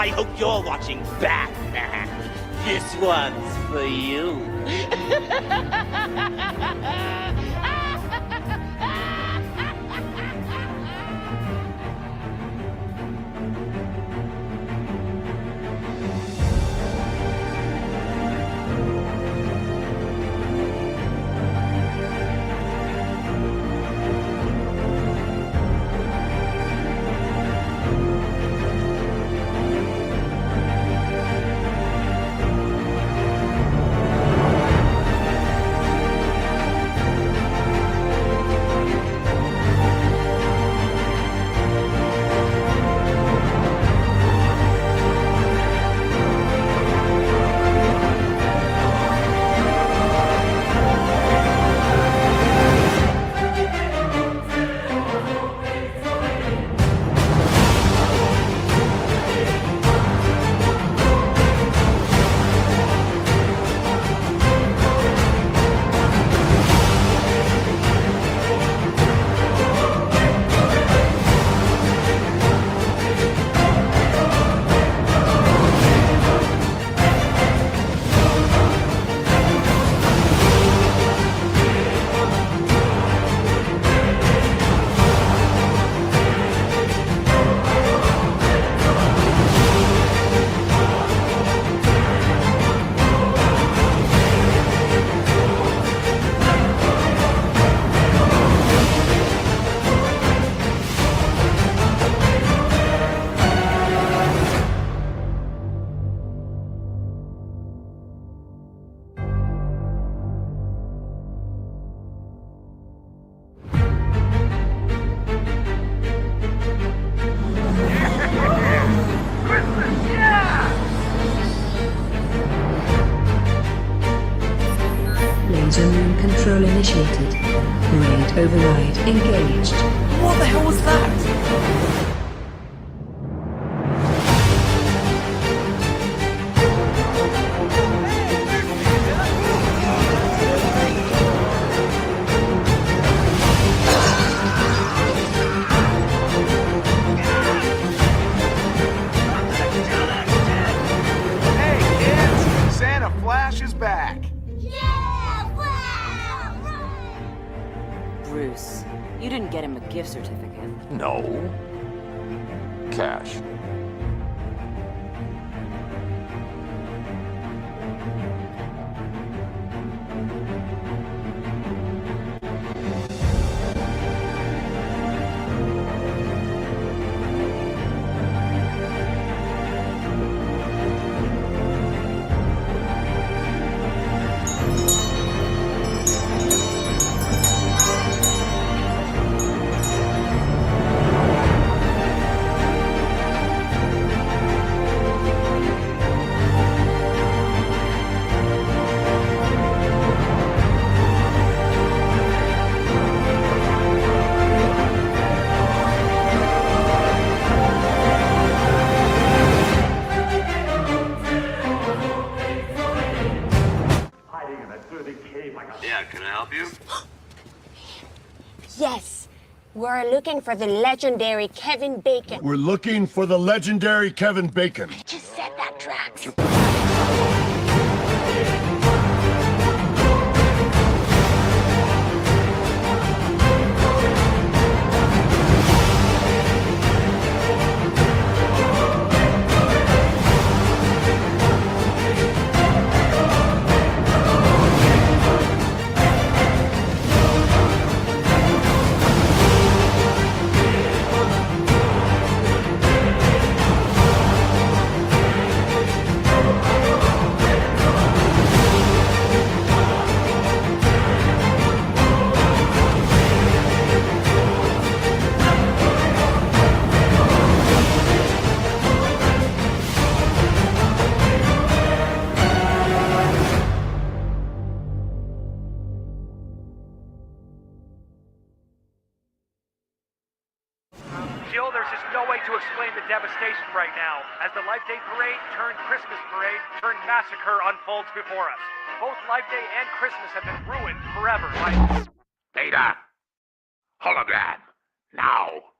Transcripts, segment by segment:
I hope you're watching Batman. This one's for you. Laser moon control initiated. Parade override engaged. What the hell was that? Hey kids, Santa Flash is back. Bruce, you didn't get him a gift certificate. No. Cash. Yeah, can I help you? Yes, we're looking for the legendary Kevin Bacon. We're looking for the legendary Kevin Bacon. Just said that, Drax. Jill, there's just no way to explain the devastation right now, as the Life Day Parade turned Christmas Parade turned massacre unfolds before us. Both Life Day and Christmas have been ruined forever by... Data! Hologram! Now!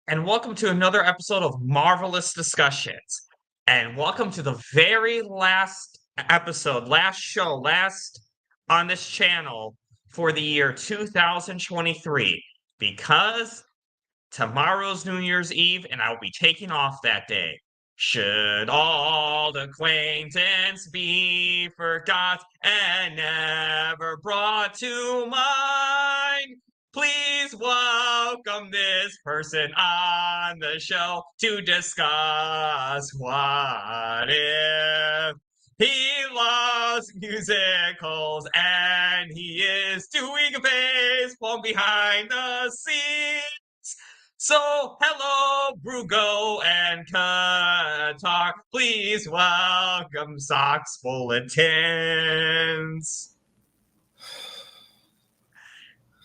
and welcome to another episode of Marvelous Discussions. And welcome to the very last episode, last show, last on this channel for the year 2023. Because tomorrow's New Year's Eve, and I'll be taking off that day. Should old acquaintance be forgot and never brought to mind? Please welcome this person on the show to discuss what if he loves musicals and he is doing a baseball behind the scenes. So, hello, Brugo and Qatar. Please welcome Sox Bulletins.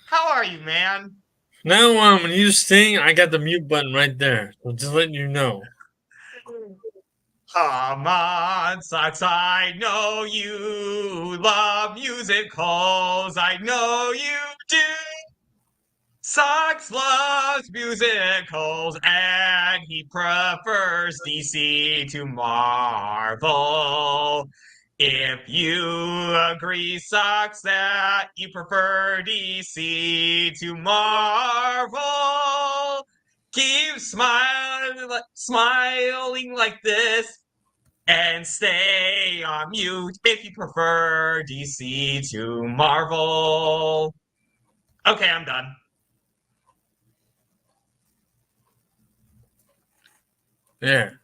How are you, man? Now, when you sing, I got the mute button right there. So just letting you know. Come on, Sox, I know you love musicals. I know you do. Sox loves musicals and he prefers DC to Marvel. If you agree, Sox, that you prefer DC to Marvel, keep smiling like this and stay on mute if you prefer DC to Marvel. Okay, I'm done. There.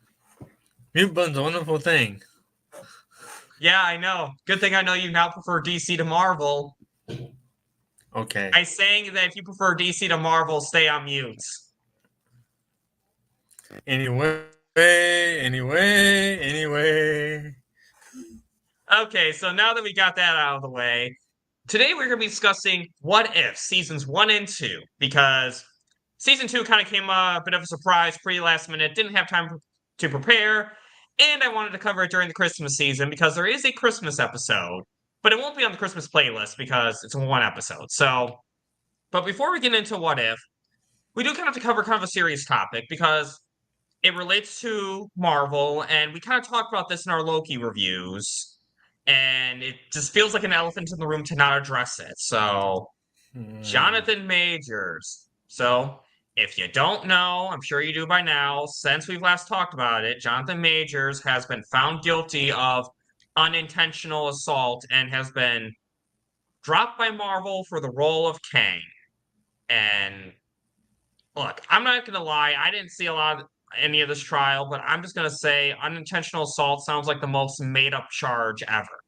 Mute button's a wonderful thing. Yeah, I know. Good thing I know you now prefer DC to Marvel. Okay. I sang that if you prefer DC to Marvel, stay on mute. Anyway. Okay, so now that we got that out of the way, today we're going to be discussing What If Seasons 1 and 2, because Season 2 kind of came a bit of a surprise, pretty last minute, didn't have time to prepare, and I wanted to cover it during the Christmas season because there is a Christmas episode, but it won't be on the Christmas playlist because it's one episode. So, but before we get into What If, we do kind of have to cover kind of a serious topic because it relates to Marvel, and we kind of talked about this in our Loki reviews, and it just feels like an elephant in the room to not address it. So, Jonathan Majors. So, if you don't know, I'm sure you do by now, since we've last talked about it, Jonathan Majors has been found guilty of unintentional assault and has been dropped by Marvel for the role of Kang. And look, I'm not going to lie, I didn't see a lot of any of this trial, but I'm just going to say unintentional assault sounds like the most made-up charge ever.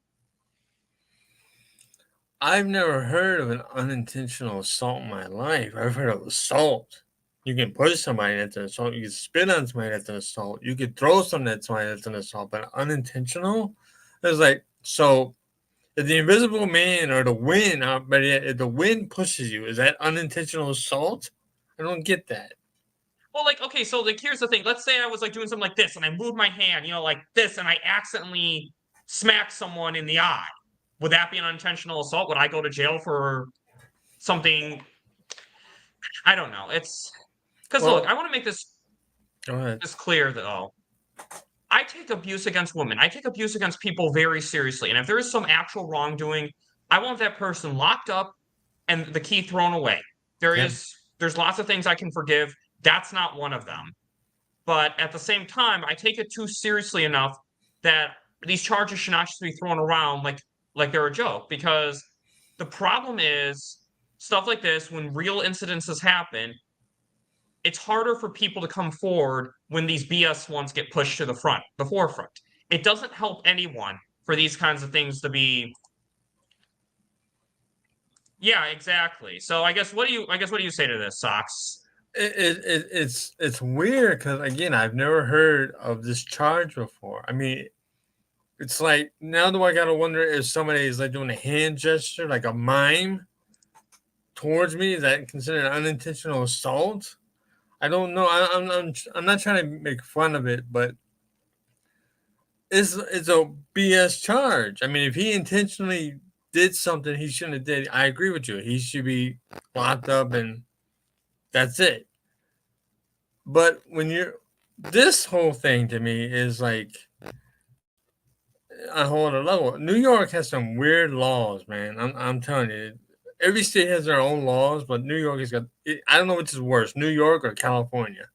I've never heard of an unintentional assault in my life. I've heard of assault. You can push somebody that's an assault. You can spit on somebody that's an assault. You can throw something at somebody that's an assault. But unintentional? It's like, so if the invisible man or the wind, but if the wind pushes you, is that unintentional assault? I don't get that. Well, like, okay, so like here's the thing. Let's say I was like doing something like this and I moved my hand, like this, and I accidentally smacked someone in the eye. Would that be an unintentional assault? Would I go to jail for something? I don't know. It's because look, I want to make this clear though. I take abuse against women. I take abuse against people very seriously. And if there is some actual wrongdoing, I want that person locked up and the key thrown away. There's lots of things I can forgive. That's not one of them. But at the same time, I take it too seriously enough that these charges should not just be thrown around like they're a joke. Because the problem is stuff like this, when real incidences happen, it's harder for people to come forward when these BS ones get pushed to the forefront. It doesn't help anyone for these kinds of things to be. Yeah, exactly. So I guess what do you say to this, Sox? It's weird because again, I've never heard of this charge before. I mean, it's like now do I gotta wonder if somebody is like doing a hand gesture, like a mime towards me? Is that considered an unintentional assault? I don't know. I'm not trying to make fun of it, but it's a BS charge. I mean, if he intentionally did something he shouldn't have did, I agree with you. He should be locked up and that's it. But when you're this whole thing to me is like a whole other level. New York has some weird laws, man. I'm telling you. Every state has their own laws, but New York has got. I don't know which is worse, New York or California.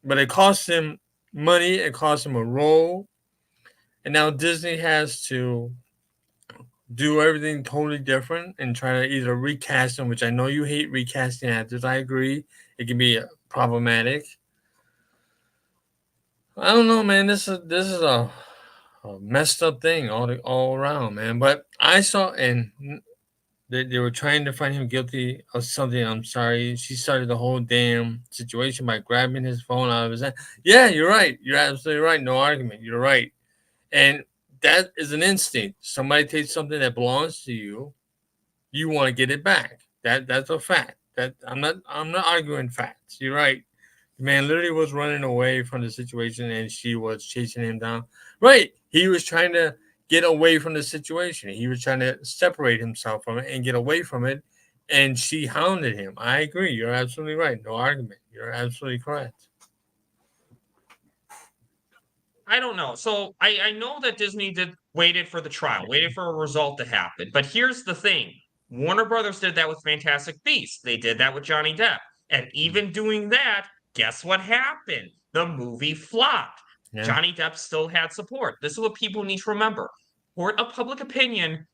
But it costs him money. It costs him a role, and now Disney has to do everything totally different and try to either recast him, which I know you hate recasting actors. I agree. It can be problematic. I don't know, man. This is a messed up thing all around, man. But I saw, and they were trying to find him guilty of something. I'm sorry. She started the whole damn situation by grabbing his phone out of his hand. Yeah, you're right. You're absolutely right. No argument. You're right. And that is an instinct. Somebody takes something that belongs to you, you want to get it back. That's a fact. That I'm not arguing facts. You're right. The man literally was running away from the situation and she was chasing him down. Right. He was trying to get away from the situation. He was trying to separate himself from it and get away from it. And she hounded him. I agree. You're absolutely right. No argument. You're absolutely correct. I don't know. So I know that Disney waited for the trial, waited for a result to happen. But here's the thing. Warner Brothers did that with Fantastic Beasts. They did that with Johnny Depp. And even doing that, guess what happened? The movie flopped. Yeah. Johnny Depp still had support. This is what people need to remember. Court of public opinion,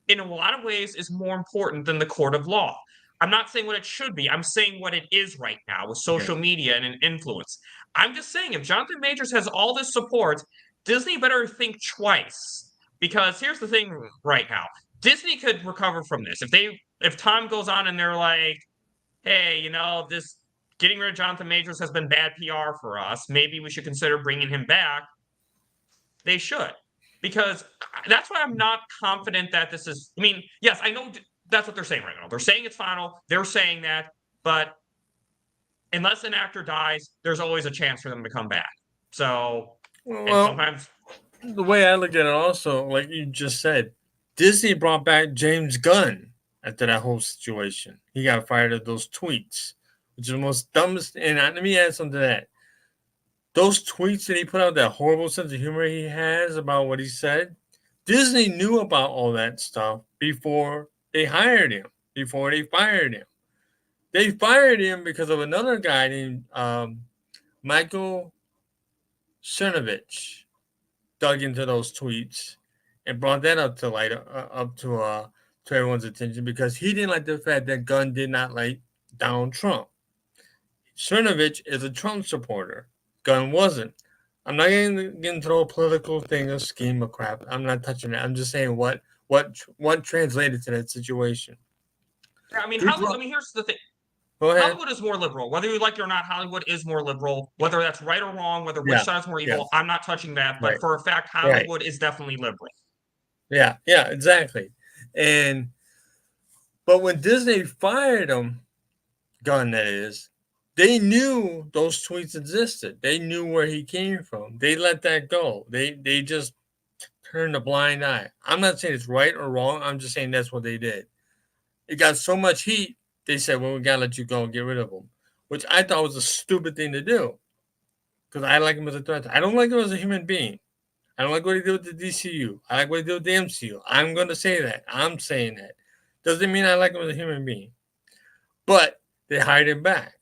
in a lot of ways, is more important than the court of law. I'm not saying what it should be. I'm saying what it is right now with social media and an influence. I'm just saying if Jonathan Majors has all this support, Disney better think twice. Because here's the thing right now. Disney could recover from this. If Tom goes on and they're like, hey, this getting rid of Jonathan Majors has been bad PR for us. Maybe we should consider bringing him back. They should. Because that's why I'm not confident that this is. I mean, yes, I know that's what they're saying right now. They're saying it's final. They're saying that. But unless an actor dies, there's always a chance for them to come back. So, and sometimes. The way I look at it also, like you just said, Disney brought back James Gunn after that whole situation. He got fired of those tweets, which is the most dumbest. And let me add something to that. Those tweets that he put out, that horrible sense of humor he has about what he said, Disney knew about all that stuff before they hired him, before they fired him. They fired him because of another guy named Michael Cernovich dug into those tweets and brought that up to light, to everyone's attention because he didn't like the fact that Gunn did not like Donald Trump. Cernovich is a Trump supporter. Gunn wasn't. I'm not getting into the whole political thing, a scheme of crap. I'm not touching that. I'm just saying what translated to that situation. I mean, here's the thing. Hollywood is more liberal. Whether you like it or not, Hollywood is more liberal. Whether that's right or wrong, whether which side's more evil, I'm not touching that. But for a fact, Hollywood is definitely liberal. Yeah, exactly. But when Disney fired him, Gunn that is, they knew those tweets existed. They knew where he came from. They let that go. They just turned a blind eye. I'm not saying it's right or wrong. I'm just saying that's what they did. It got so much heat. They said, well, we got to let you go and get rid of him, which I thought was a stupid thing to do because I like him as a threat. I don't like him as a human being. I don't like what he did with the DCU. I like what he did with the MCU. I'm going to say that. I'm saying that. Doesn't mean I like him as a human being. But they hired him back.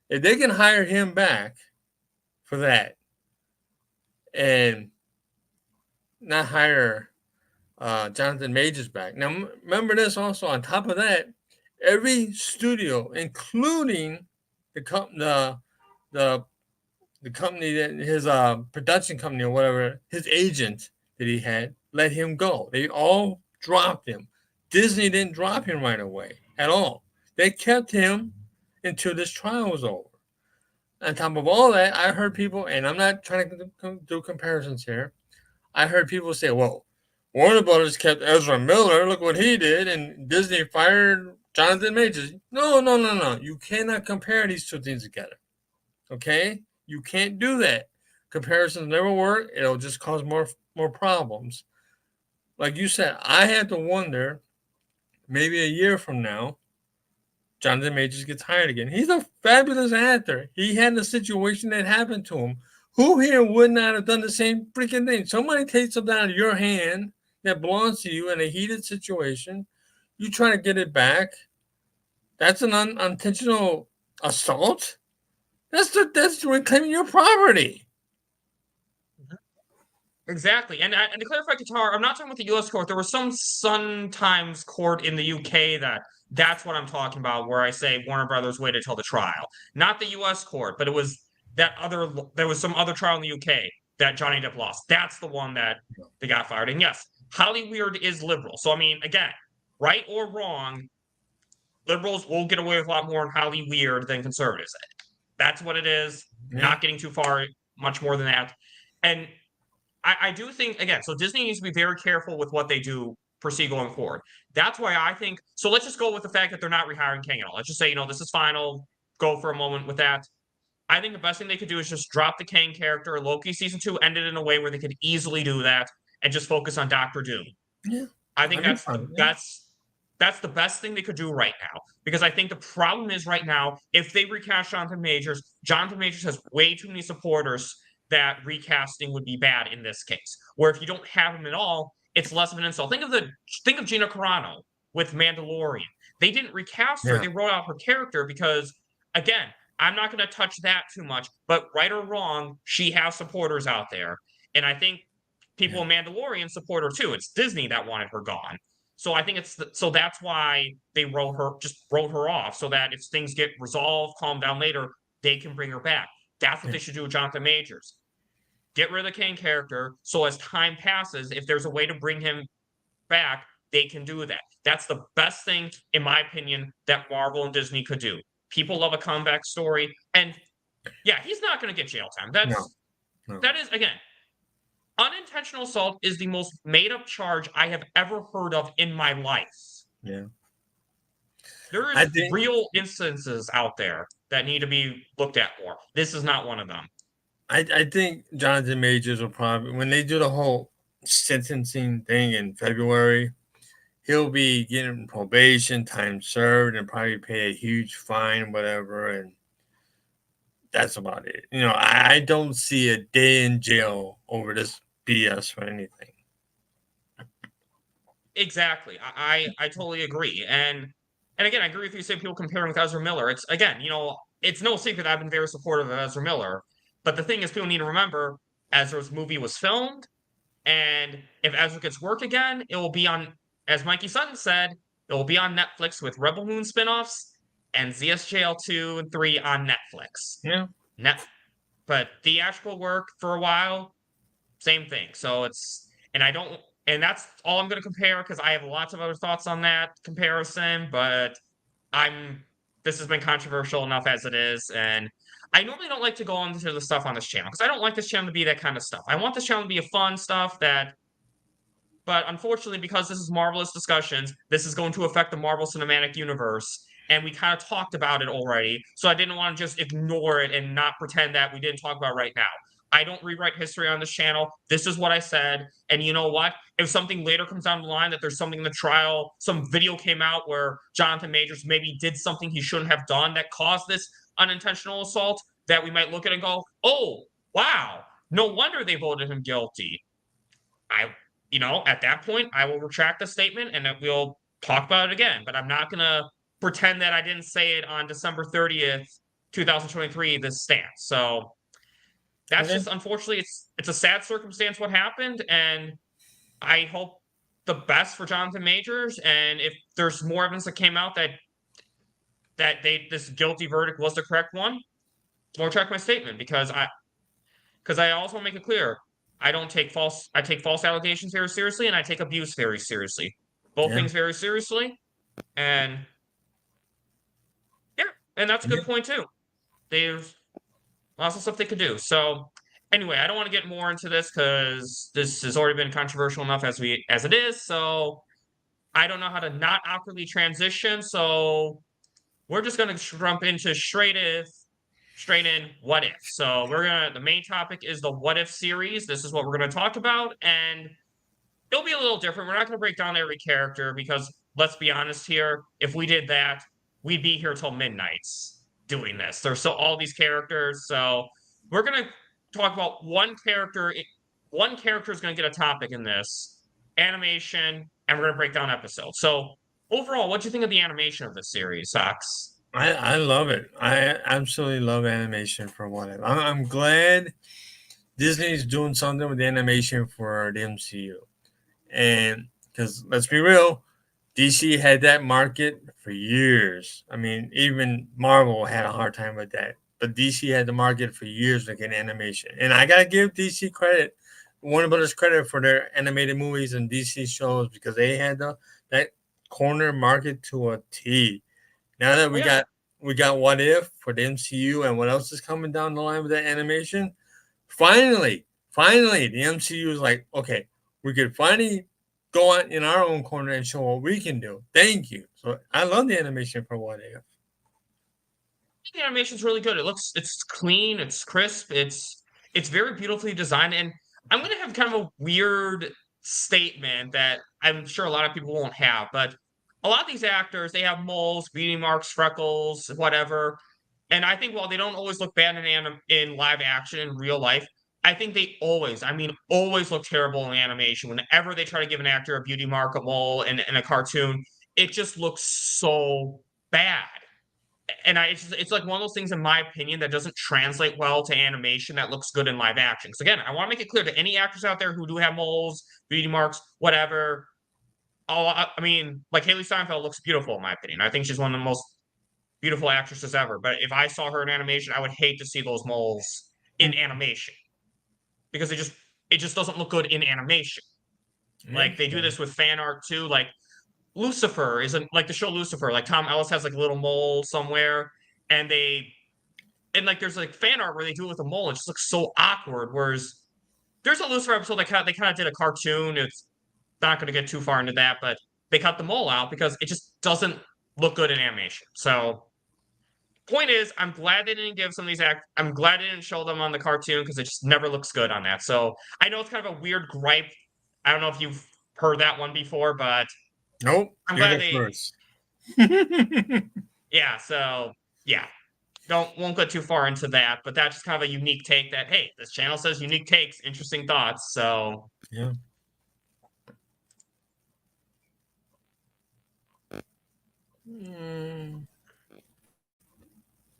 If they can hire him back for that and not hire Jonathan Majors back. Now, remember this also, on top of that, every studio, including the company that his production company or whatever, his agent that he had, let him go. They all dropped him. Disney didn't drop him right away at all. They kept him until this trial was over. On top of all that, I heard people, and I'm not trying to do comparisons here. I heard people say, well, Warner Brothers kept Ezra Miller. Look what he did. And Disney fired Jonathan Majors. No. You cannot compare these two things together. Okay? You can't do that. Comparisons never work. It'll just cause more problems. Like you said, I had to wonder, maybe a year from now, Jonathan Majors gets hired again. He's a fabulous actor. He had a situation that happened to him. Who here would not have done the same freaking thing? Somebody takes something out of your hand that belongs to you in a heated situation. You try to get it back. That's an unintentional assault. That's reclaiming your property. Exactly. And to clarify, Qatar, I'm not talking about the U.S. court. There was some sometimes court in the U.K. that's what I'm talking about, where I say Warner Brothers waited till the trial. Not the U.S. court, but it was there was some other trial in the U.K. that Johnny Depp lost. That's the one that they got fired. And yes, Hollyweird is liberal. So, I mean, again, right or wrong, liberals will get away with a lot more in Hollyweird than conservatives. That's what it is. Yeah. Not getting too far, much more than that. And I do think, again, so Disney needs to be very careful with what they do proceed going forward. That's why I think, so let's just go with the fact that they're not rehiring Kang at all. Let's just say, this is final, go for a moment with that. I think the best thing they could do is just drop the Kang character. Loki season 2 ended in a way where they could easily do that and just focus on Doctor Doom. Yeah. I think that's the best thing they could do right now. Because I think the problem is right now, if they recast Jonathan Majors has way too many supporters that recasting would be bad in this case. Where if you don't have him at all, it's less of an insult. Think of Gina Carano with Mandalorian. They didn't recast her, they wrote out her character because, again, I'm not going to touch that too much, but right or wrong, she has supporters out there. And I think people in Mandalorian support her too. It's Disney that wanted her gone. So I think so that's why they wrote her off, so that if things get resolved, calm down later, they can bring her back. That's what they should do with Jonathan Majors. Get rid of the Kang character, so as time passes, if there's a way to bring him back, they can do that. That's the best thing, in my opinion, that Marvel and Disney could do. People love a comeback story, and yeah, he's not going to get jail time. That is, again, unintentional assault is the most made-up charge I have ever heard of in my life. Yeah. There is real instances out there that need to be looked at more. This is not one of them. I think Jonathan Majors will probably, when they do the whole sentencing thing in February, he'll be getting probation, time served, and probably pay a huge fine, whatever, and that's about it. I don't see a day in jail over this BS for anything. Exactly. I totally agree. And again, I agree with you saying people comparing with Ezra Miller. It's, again, it's no secret I've been very supportive of Ezra Miller. But the thing is, people need to remember Ezra's movie was filmed, and if Ezra gets work again, it will be on, as Mikey Sutton said, it will be on Netflix with Rebel Moon spinoffs and ZSJL 2 and 3 on Netflix. Yeah. But theatrical work for a while, same thing. So and that's all I'm going to compare, because I have lots of other thoughts on that comparison, but this has been controversial enough as it is, and I normally don't like to go into the stuff on this channel, because I don't like this channel to be that kind of stuff. I want this channel to be a fun stuff but unfortunately, because this is Marvelous Discussions, this is going to affect the Marvel Cinematic Universe, and we kind of talked about it already, so I didn't want to just ignore it and not pretend that we didn't talk about it right now. I don't rewrite history on this channel. This is what I said, and you know what? If something later comes down the line that there's something in the trial, some video came out where Jonathan Majors maybe did something he shouldn't have done that caused this unintentional assault, that we might look at and go, oh, wow, no wonder they voted him guilty. At that point, I will retract the statement and we'll talk about it again. But I'm not going to pretend that I didn't say it on December 30th, 2023, this stance. So that's just, unfortunately, it's a sad circumstance what happened. And I hope the best for Jonathan Majors. And if there's more evidence that came out that this guilty verdict was the correct one, I'll retract my statement, because I also want to make it clear, I take false allegations very seriously, and I take abuse very seriously. Both things very seriously. And and that's a good point too. There's lots of stuff they could do. So anyway, I don't want to get more into this, because this has already been controversial enough as it is. So I don't know how to not awkwardly transition. So we're just going to jump into straight in what if. So the main topic is the what if series. This is what we're going to talk about, and it'll be a little different. We're not going to break down every character, because let's be honest here, if we did that, we'd be here till midnight doing this. There's so all these characters, so we're gonna talk about one character. One character is gonna get a topic in this animation, and we're gonna break down episodes. So overall, what do you think of the animation of this series, Sox? I love it. I absolutely love animation for whatever. I'm glad Disney's doing something with the animation for the MCU. And because let's be real, DC had that market for years. I mean, even Marvel had a hard time with that. But DC had the market for years to get animation. And I gotta give DC credit, Warner Brothers credit for their animated movies and DC shows because they had that corner market to a T. Now that we got What If for the MCU and what else is coming down the line with that animation, finally the MCU is like, okay, we could finally go on in our own corner and show what we can do. Thank you. So I love the animation for What If. The animation's really good. It's clean, it's crisp, it's very beautifully designed, and I'm gonna have kind of a weird statement that I'm sure a lot of people won't have, but a lot of these actors, they have moles, beauty marks, freckles, whatever. And I think while they don't always look bad in live action in real life, I think they always, I mean, always look terrible in animation. Whenever they try to give an actor a beauty mark, a mole in a cartoon, it just looks so bad. And it's like one of those things, in my opinion, that doesn't translate well to animation that looks good in live action. Because again, I want to make it clear to any actors out there who do have moles, beauty marks, whatever. I mean, like Haley Steinfeld looks beautiful in my opinion. I think she's one of the most beautiful actresses ever. But if I saw her in animation, I would hate to see those moles in animation because it just doesn't look good in animation. Like they do this with fan art too. Like Lucifer isn't like the show Lucifer. Like Tom Ellis has like a little mole somewhere, and like there's like fan art where they do it with a mole. It just looks so awkward. Whereas there's a Lucifer episode that they kind of did a cartoon. It's not going to get too far into that, but they cut the mole out because it just doesn't look good in animation. So point is, I'm glad they didn't give some of these I'm glad they didn't show them on the cartoon because it just never looks good on that. So I know it's kind of a weird gripe. I don't know if you've heard that one before, but nope. I'm glad they first. yeah, so yeah. Won't go too far into that, but that's just kind of a unique take that, hey, this channel says unique takes, interesting thoughts. So yeah.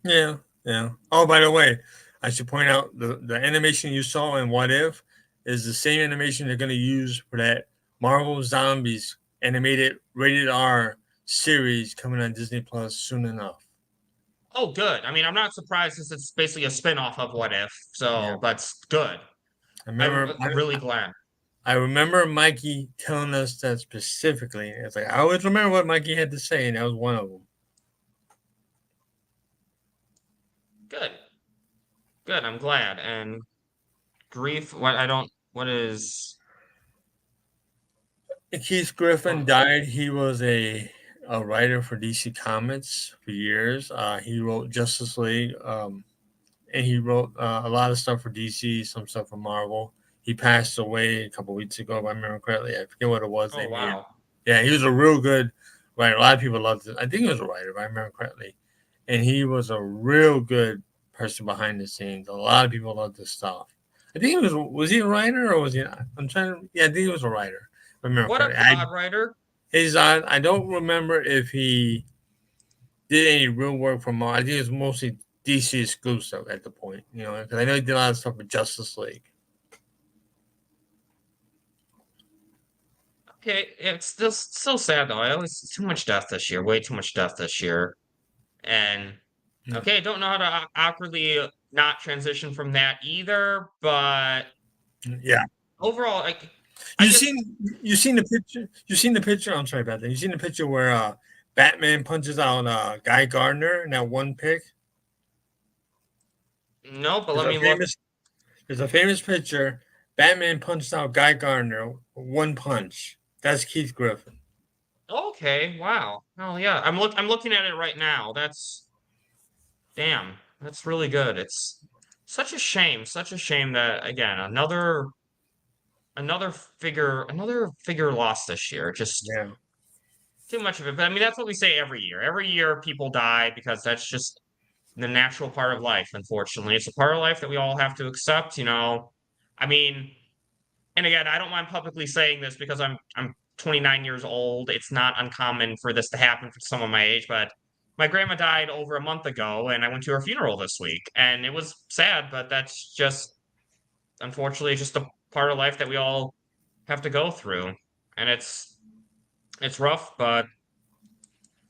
Yeah. Oh, by the way, I should point out the animation you saw in What If is the same animation they're going to use for that Marvel Zombies animated rated R series coming on Disney Plus soon enough. oh, good. I mean, I'm not surprised since it's basically a spin-off of What If, so that's good. I'm really glad. I remember Mikey telling us that specifically. It's like I always remember what Mikey had to say, and that was one of them. Good. I'm glad. And grief. What is? Keith Griffin died. He was a writer for DC Comics for years. He wrote Justice League, and he wrote a lot of stuff for DC, some stuff for Marvel. He passed away a couple weeks ago, if I remember correctly. I forget what it was. Oh, wow. Yeah, he was a real good writer. A lot of people loved it. I think he was a writer, if I remember correctly. And he was a real good person behind the scenes. A lot of people loved his stuff. I think was he a writer or was he? I'm trying to. Yeah, I think he was a writer. If I remember what correctly. a writer. He's on. I don't remember if he did any real work for Marvel. I think it was mostly DC exclusive at the point, because I know he did a lot of stuff with Justice League. Okay, it's still so sad though. It's too much death this year. Way too much death this year. And okay, I don't know how to awkwardly not transition from that either. But yeah, overall, like you seen the picture? You seen the picture? I'm sorry about that. You seen the picture where Batman punches out Guy Gardner in that one pick? No, but let me look. There's a famous picture. Batman punched out Guy Gardner one punch. That's Keith Griffin. Okay, wow. Oh yeah, I'm looking at it right now. That's really good. It's such a shame that again another figure lost this year. Just too much of it. But I mean, that's what we say every year. Every year, people die because that's just the natural part of life. Unfortunately, it's a part of life that we all have to accept. I mean, and again, I don't mind publicly saying this because I'm 29 years old. It's not uncommon for this to happen for someone my age, but my grandma died over a month ago, and I went to her funeral this week, and it was sad, but that's just unfortunately just a part of life that we all have to go through, and it's rough, but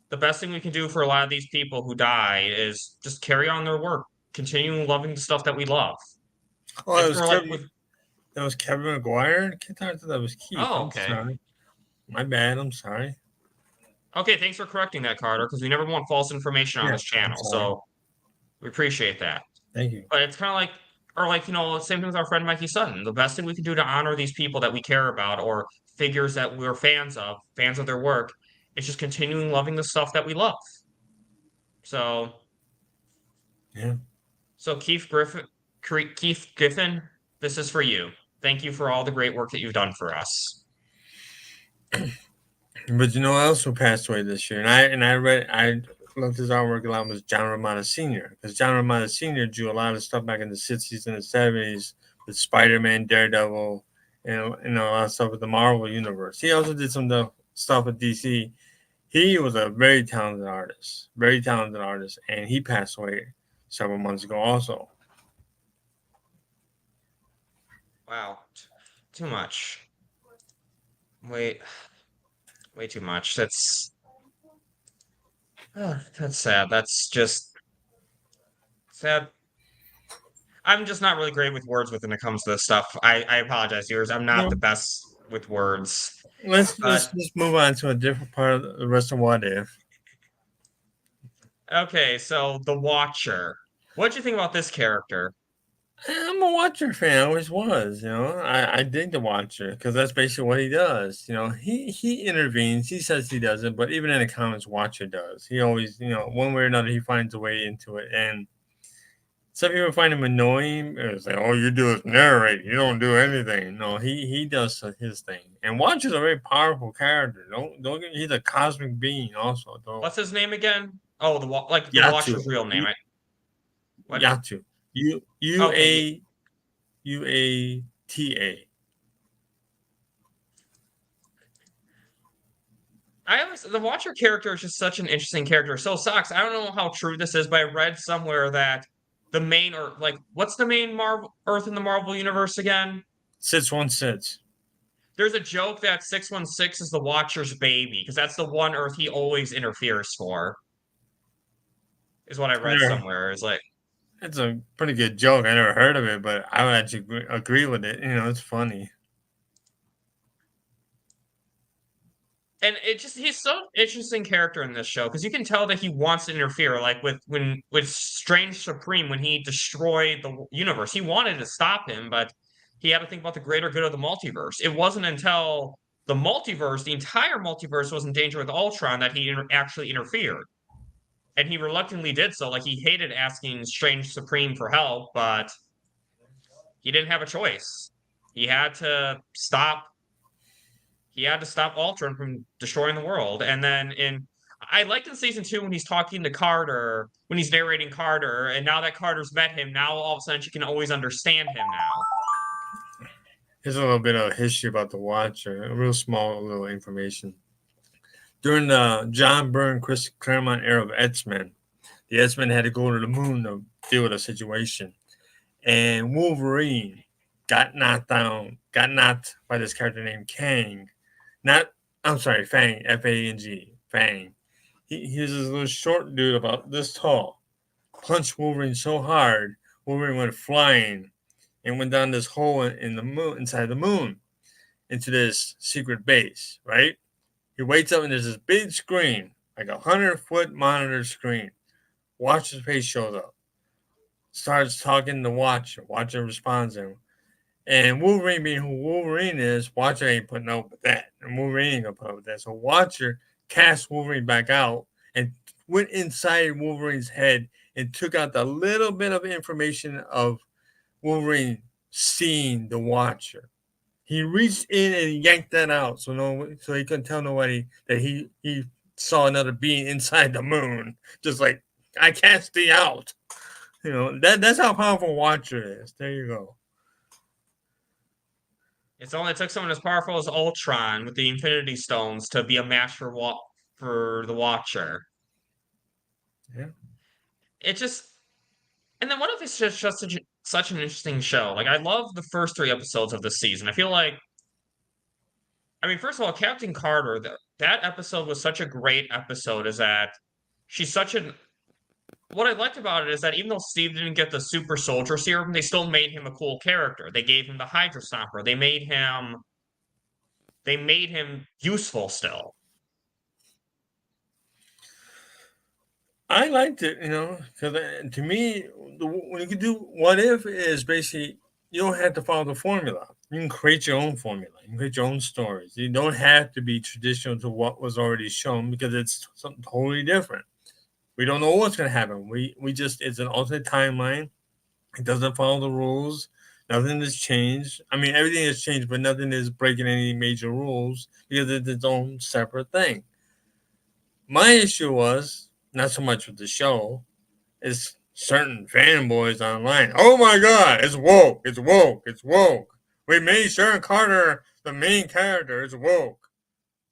the best thing we can do for a lot of these people who die is just carry on their work, continue loving the stuff that we love. Oh, And it was for like Kevin. with That was Kevin McGuire. I thought that was Keith. oh, I'm okay. sorry. My bad. I'm sorry. Okay, thanks for correcting that, Carter, because we never want false information on Yeah, this channel. I'm sorry. So we appreciate that. Thank you. But it's kind of like, or like, same thing with our friend Mikey Sutton. The best thing we can do to honor these people that we care about or figures that we're fans of their work, is just continuing loving the stuff that we love. So, Yeah. so Keith Griffin, this is for you. Thank you for all the great work that you've done for us. But you know who else who passed away this year? And I loved his artwork a lot was John Romita Sr. Because John Romita Sr. drew a lot of stuff back in the 60s and the 70s with Spider-Man, Daredevil, and a lot of stuff with the Marvel Universe. He also did some stuff with DC. He was a very talented artist, and he passed away several months ago also. Wow. Too much. Way too much. That's sad. That's just sad. I'm just not really great with words when it comes to this stuff. I apologize, viewers. I'm not the best with words. Let's just move on to a different part of the rest of What If. Okay, so the Watcher. What'd you think about this character? I'm a Watcher fan. I always was. I dig the Watcher because that's basically what he does. He intervenes. He says he doesn't, but even in the comics, Watcher does. He always, one way or another, he finds a way into it. And some people find him annoying. It's like, all you do is narrate. You don't do anything. No, he does his thing. And Watcher's a very powerful character. Don't get. He's a cosmic being also. What's his name again? Oh, the Yatu. Watcher's real name. What? Yatu. UATA. The Watcher character is just such an interesting character. So Socks, I don't know how true this is, but I read somewhere that the main what's the main Earth in the Marvel universe again? 616. There's a joke that 616 is the Watcher's baby because that's the one Earth he always interferes for. Is what I read somewhere. It's a pretty good joke. I never heard of it, but I would actually agree with it. It's funny. And he's so interesting character in this show because you can tell that he wants to interfere. Like with Strange Supreme, when he destroyed the universe, he wanted to stop him, but he had to think about the greater good of the multiverse. It wasn't until the entire multiverse, was in danger with Ultron that he actually interfered. And he reluctantly did so. Like, he hated asking Strange Supreme for help, but he didn't have a choice. He had to stop Ultron from destroying the world. And then I liked in season 2 when he's talking to Carter, when he's narrating Carter, and now that Carter's met him, now all of a sudden she can always understand him now. Here's a little bit of history about the Watcher, a real small little information. During the John Byrne, Chris Claremont era of X-Men, the X-Men had to go to the moon to deal with a situation. And Wolverine got knocked by this character named Kang. Fang, F-A-N-G, Fang. He was this little short dude about this tall. Punched Wolverine so hard, Wolverine went flying and went down this hole in the moon, inside the moon, into this secret base, right? He wakes up and there's this big screen, like 100-foot monitor screen. Watcher's face shows up. Starts talking to Watcher. Watcher responds to him. And Wolverine, being who Wolverine is, Watcher ain't putting up with that. And Wolverine ain't gonna put up with that. So Watcher cast Wolverine back out and went inside Wolverine's head and took out the little bit of information of Wolverine seeing the Watcher. He reached in and yanked that out, so he couldn't tell nobody that he saw another being inside the moon. Just like, I cast thee out. That's how powerful Watcher is. There you go. It's only took someone as powerful as Ultron with the Infinity Stones to be a match for the Watcher. Yeah. It just, and then what if it's just such an interesting show? Like, I love the first 3 episodes of this season. I feel like, I mean, first of all, Captain Carter, that episode was such a great episode. Is that she's such an what I liked about it is that even though Steve didn't get the super soldier serum, they still made him a cool character. They gave him the Hydra Stomper. They made him useful still. I liked it, because to me, when you can do what if is basically you don't have to follow the formula. You can create your own formula. You can create your own stories. You don't have to be traditional to what was already shown because it's something totally different. We don't know what's going to happen. It's an alternate timeline. It doesn't follow the rules. Nothing has changed. I mean, everything has changed, but nothing is breaking any major rules because it's its own separate thing. My issue was not so much with the show, is certain fanboys online. Oh my God, it's woke. It's woke. It's woke. We made Sharon Carter the main character. It's woke.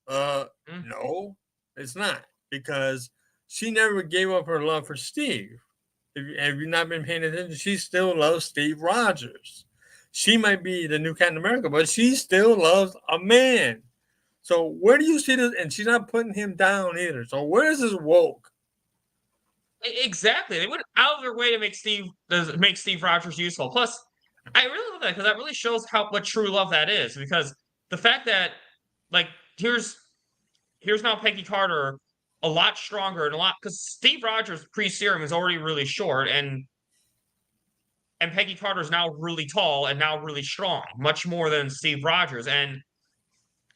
No, it's not, because she never gave up her love for Steve. Have you not been paying attention? She still loves Steve Rogers. She might be the new Captain America, but she still loves a man. So where do you see this? And she's not putting him down either. So where is this woke? Exactly. They went out of their way to make Steve Rogers useful. Plus, I really love that because that really shows what true love that is. Because the fact that, like, here's now Peggy Carter a lot stronger and because Steve Rogers pre-serum is already really short, and Peggy Carter is now really tall and now really strong, much more than Steve Rogers. And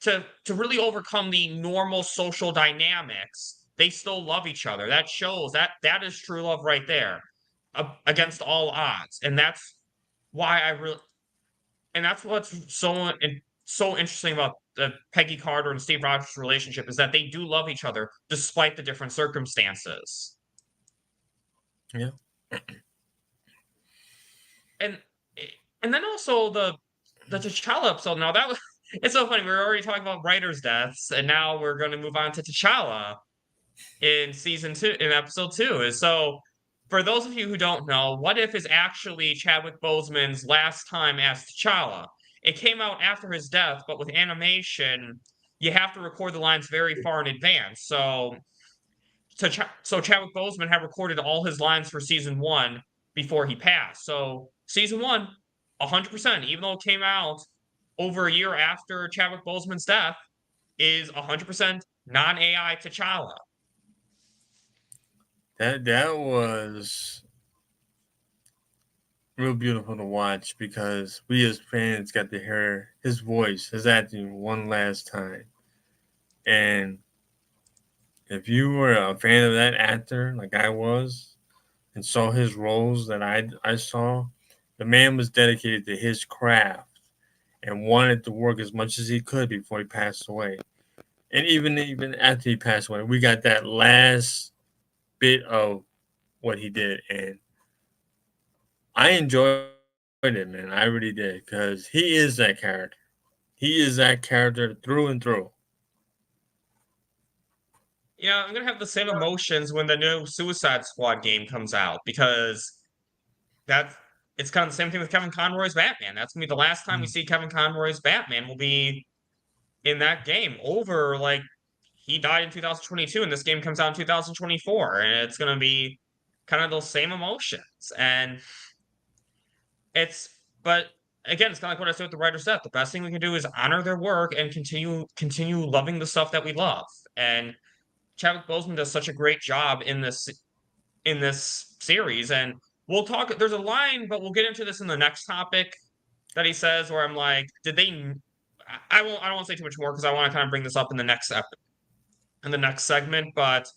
to really overcome the normal social dynamics, they still love each other. That shows that is true love right there, against all odds. And that's why that's what's so interesting about the Peggy Carter and Steve Rogers relationship, is that they do love each other despite the different circumstances. Yeah. And then also the T'Challa episode. Now that was it's so funny. We were already talking about writers' deaths, and now we're going to move on to T'Challa in season 2, in episode 2. So, for those of you who don't know, What If is actually Chadwick Boseman's last time as T'Challa. It came out after his death, but with animation, you have to record the lines very far in advance. So Chadwick Boseman had recorded all his lines for season 1 before he passed. So season 1, 100%, even though it came out over a year after Chadwick Boseman's death, is 100% non-AI T'Challa. That was real beautiful to watch, because we as fans got to hear his voice, his acting one last time. And if you were a fan of that actor like I was and saw his roles that I saw, the man was dedicated to his craft and wanted to work as much as he could before he passed away. And even after he passed away, we got that last bit of what he did, and I enjoyed it, man. I really did, because he is that character. He is that character through and through. Yeah, I'm gonna have the same emotions when the new Suicide Squad game comes out, because it's kind of the same thing with Kevin Conroy's Batman. That's gonna be the last time we see Kevin Conroy's Batman will be in that game. He died in 2022, and this game comes out in 2024, and it's gonna be kind of those same emotions. And but again, it's kind of like what I said with the writer's death. The best thing we can do is honor their work and continue loving the stuff that we love. And Chadwick Boseman does such a great job in this series. And we'll talk. There's a line, but we'll get into this in the next topic that he says, where I'm like, did they? I don't want to say too much more because I want to kind of bring this up in the next segment. But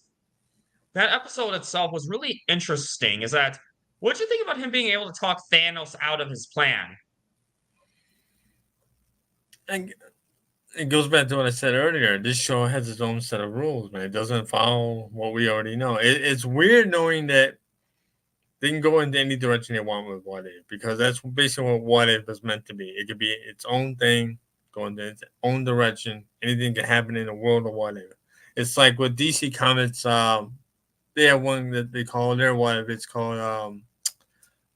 that episode itself was really interesting. Is that what'd you think about him being able to talk Thanos out of his plan? And it goes back to what I said earlier. This show has its own set of rules, man. It doesn't follow what we already know. It's weird knowing that they can go into any direction they want with What If, because that's basically what If is meant to be. It could be its own thing, go into its own direction. Anything can happen in the world of What If. It's like with DC Comics, they have one that they call their What If. It's called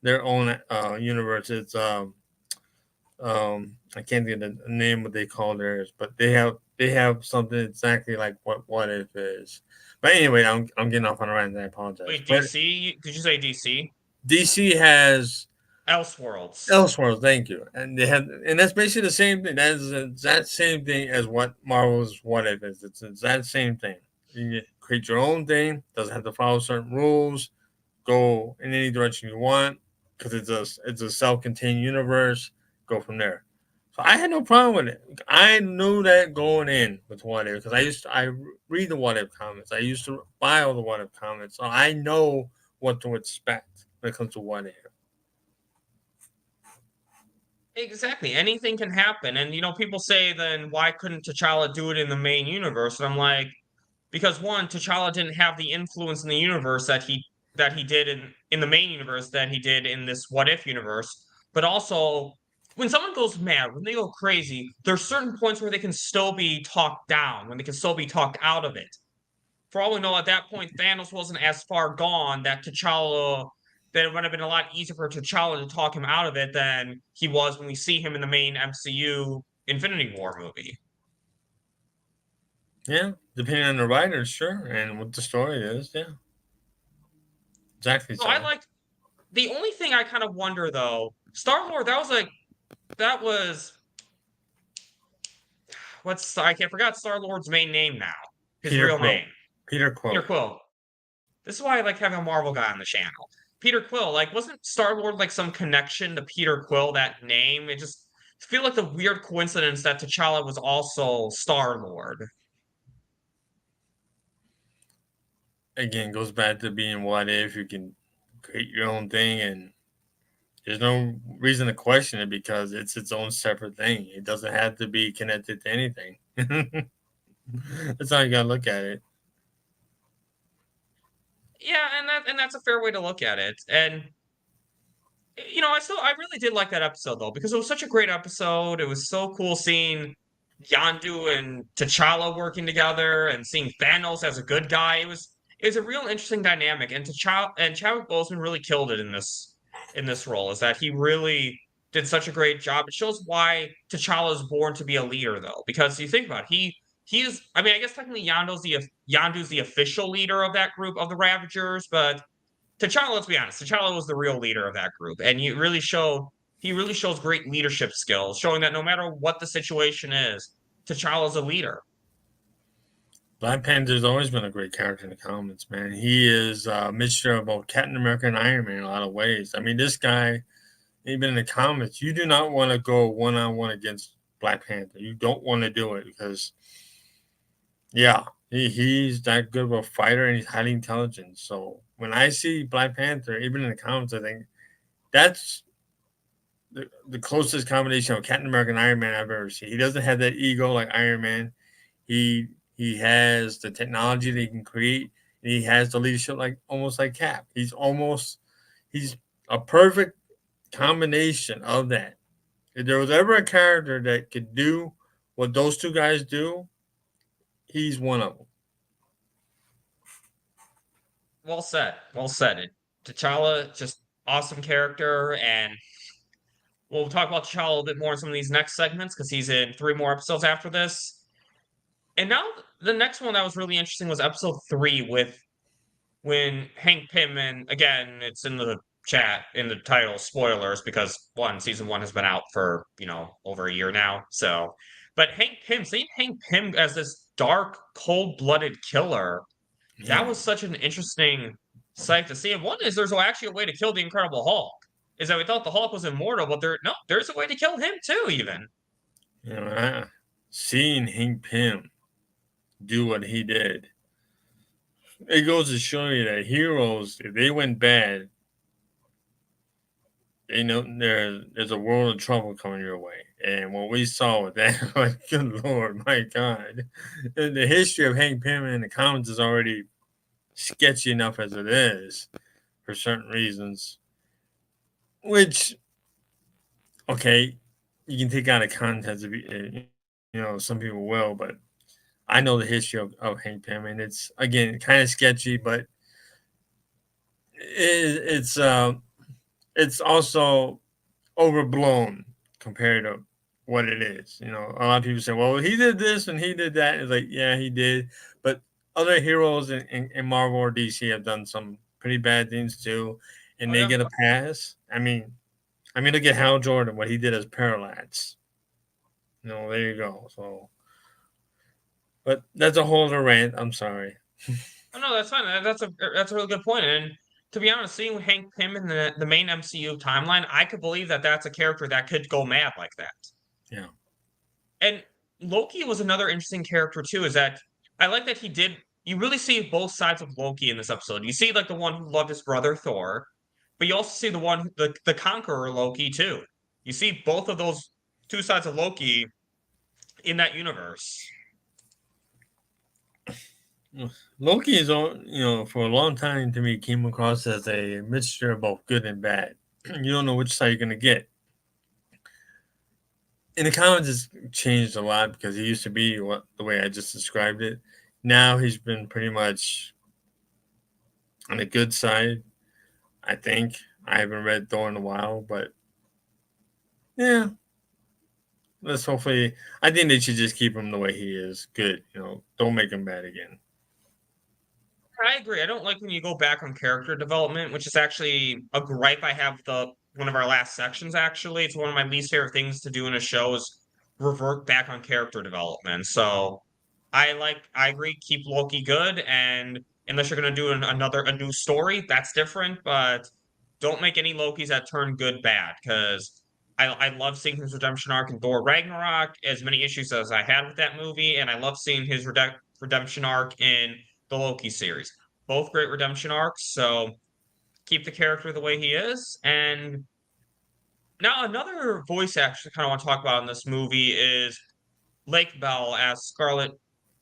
their own universe. It's I can't think of the name what they call theirs, but they have something exactly like what if is. But anyway, I'm getting off on a rant. I apologize. Wait, But DC? Did you say DC? DC has Elseworlds. Elseworlds, thank you, and that's basically the same thing. That is the exact same thing as what Marvel's What If is. It's the exact same thing. You can create your own thing. Doesn't have to follow certain rules. Go in any direction you want because it's a self-contained universe. Go from there. So I had no problem with it. I knew that going in with What If because I read the What If comics. I used to buy all the What If comics, so I know what to expect when it comes to What If. Exactly. Anything can happen. And people say then why couldn't T'Challa do it in the main universe? And I'm like, because one, T'Challa didn't have the influence in the universe that he did in the main universe that he did in this What If universe. But also, when someone goes mad, when they go crazy, there's certain points where they can still be talked down, when they can still be talked out of it. For all we know, at that point, Thanos wasn't as far gone that it would have been a lot easier for T'Challa to talk him out of it than he was when we see him in the main MCU Infinity War movie. Yeah, depending on the writer, sure, and what the story is, yeah. Exactly So so. I liked the only thing I kind of wonder though, Star-Lord, that was I forgot Star-Lord's main name now. His Peter real Quill. name. Peter Quill. Peter Quill. This is why I like having a Marvel guy on the channel. Peter Quill, wasn't Star-Lord like some connection to Peter Quill, that name? It just feel like the weird coincidence that T'Challa was also Star-Lord. Again, goes back to being What If. You can create your own thing, and there's no reason to question it because it's its own separate thing. It doesn't have to be connected to anything. That's how you gotta look at it. Yeah, and that's a fair way to look at it. And I really did like that episode though, because it was such a great episode. It was so cool seeing Yandu and T'Challa working together and seeing Thanos as a good guy. It was a real interesting dynamic, and T'Challa and Chadwick Boseman really killed it in this role. Is that he really did such a great job. It shows why T'Challa is born to be a leader, though, because you think about it, he is. I mean, I guess technically Yandu's the official leader of that group of the Ravagers, but T'Challa, let's be honest, T'Challa was the real leader of that group, and he really shows great leadership skills, showing that no matter what the situation is, T'Challa's a leader. Black Panther's always been a great character in the comics, man. He is a mixture of both Captain America and Iron Man in a lot of ways. I mean, this guy, even in the comics, you do not want to go one-on-one against Black Panther. You don't want to do it because, yeah, he's that good of a fighter and he's highly intelligent. So when I see Black Panther, even in the comics, I think that's the closest combination of Captain America and Iron Man I've ever seen. He doesn't have that ego like Iron Man. He has the technology that he can create, and he has the leadership almost like Cap. He's a perfect combination of that. If there was ever a character that could do what those two guys do, he's one of them. Well said. Well said. T'Challa, just awesome character, and we'll talk about T'Challa a little bit more in some of these next segments because he's in 3 more episodes after this. And now the next one that was really interesting was episode 3 with when Hank Pym, and again, it's in the chat in the title, spoilers, because season 1 has been out for, over a year now. So, but seeing Hank Pym as this dark, cold-blooded killer, that was such an interesting sight to see. And one is there's actually a way to kill the Incredible Hulk. Is that we thought the Hulk was immortal, but there's a way to kill him too, even. Seeing Hank Pym do what he did, it goes to show you that heroes, if they went bad, they know there's a world of trouble coming your way. And what we saw with that, like, good Lord, my God. The history of Hank Pym in the comics is already sketchy enough as it is for certain reasons. Which, okay, you can take out of context if some people will, but I know the history of Hank Pym, and it's, again, kind of sketchy, but it's also overblown compared to what it is. A lot of people say, well, he did this and he did that. It's like, yeah, he did. But other heroes in Marvel or DC have done some pretty bad things too, and they get a pass. I mean, look at Hal Jordan, what he did as Parallax. There you go. So, but that's a whole other rant. I'm sorry. Oh, no, that's fine. That's a really good point. And to be honest, seeing Hank Pym in the main MCU timeline, I could believe that that's a character that could go mad like that. Yeah. And Loki was another interesting character too. Is that I like that he did. You really see both sides of Loki in this episode. You see like the one who loved his brother Thor, but you also see the one the conqueror Loki too. You see both of those two sides of Loki in that universe. Loki is, for a long time to me came across as a mixture of both good and bad. You don't know which side you're gonna get. In the comics, it's changed a lot because he used to be the way I just described it. Now he's been pretty much on the good side, I think. I haven't read Thor in a while, but yeah. Let's hopefully. I think they should just keep him the way he is. Good, don't make him bad again. I agree. I don't like when you go back on character development, which is actually a gripe I have one of our last sections, actually. It's one of my least favorite things to do in a show is revert back on character development. So I agree, keep Loki good, and unless you're gonna do a new story, that's different, but don't make any Lokis that turn good bad, because I love seeing his redemption arc in Thor Ragnarok, as many issues as I had with that movie, and I love seeing his redemption arc in the Loki series. Both great redemption arcs, so keep the character the way he is. And now another voice actor I kind of want to talk about in this movie is Lake Bell as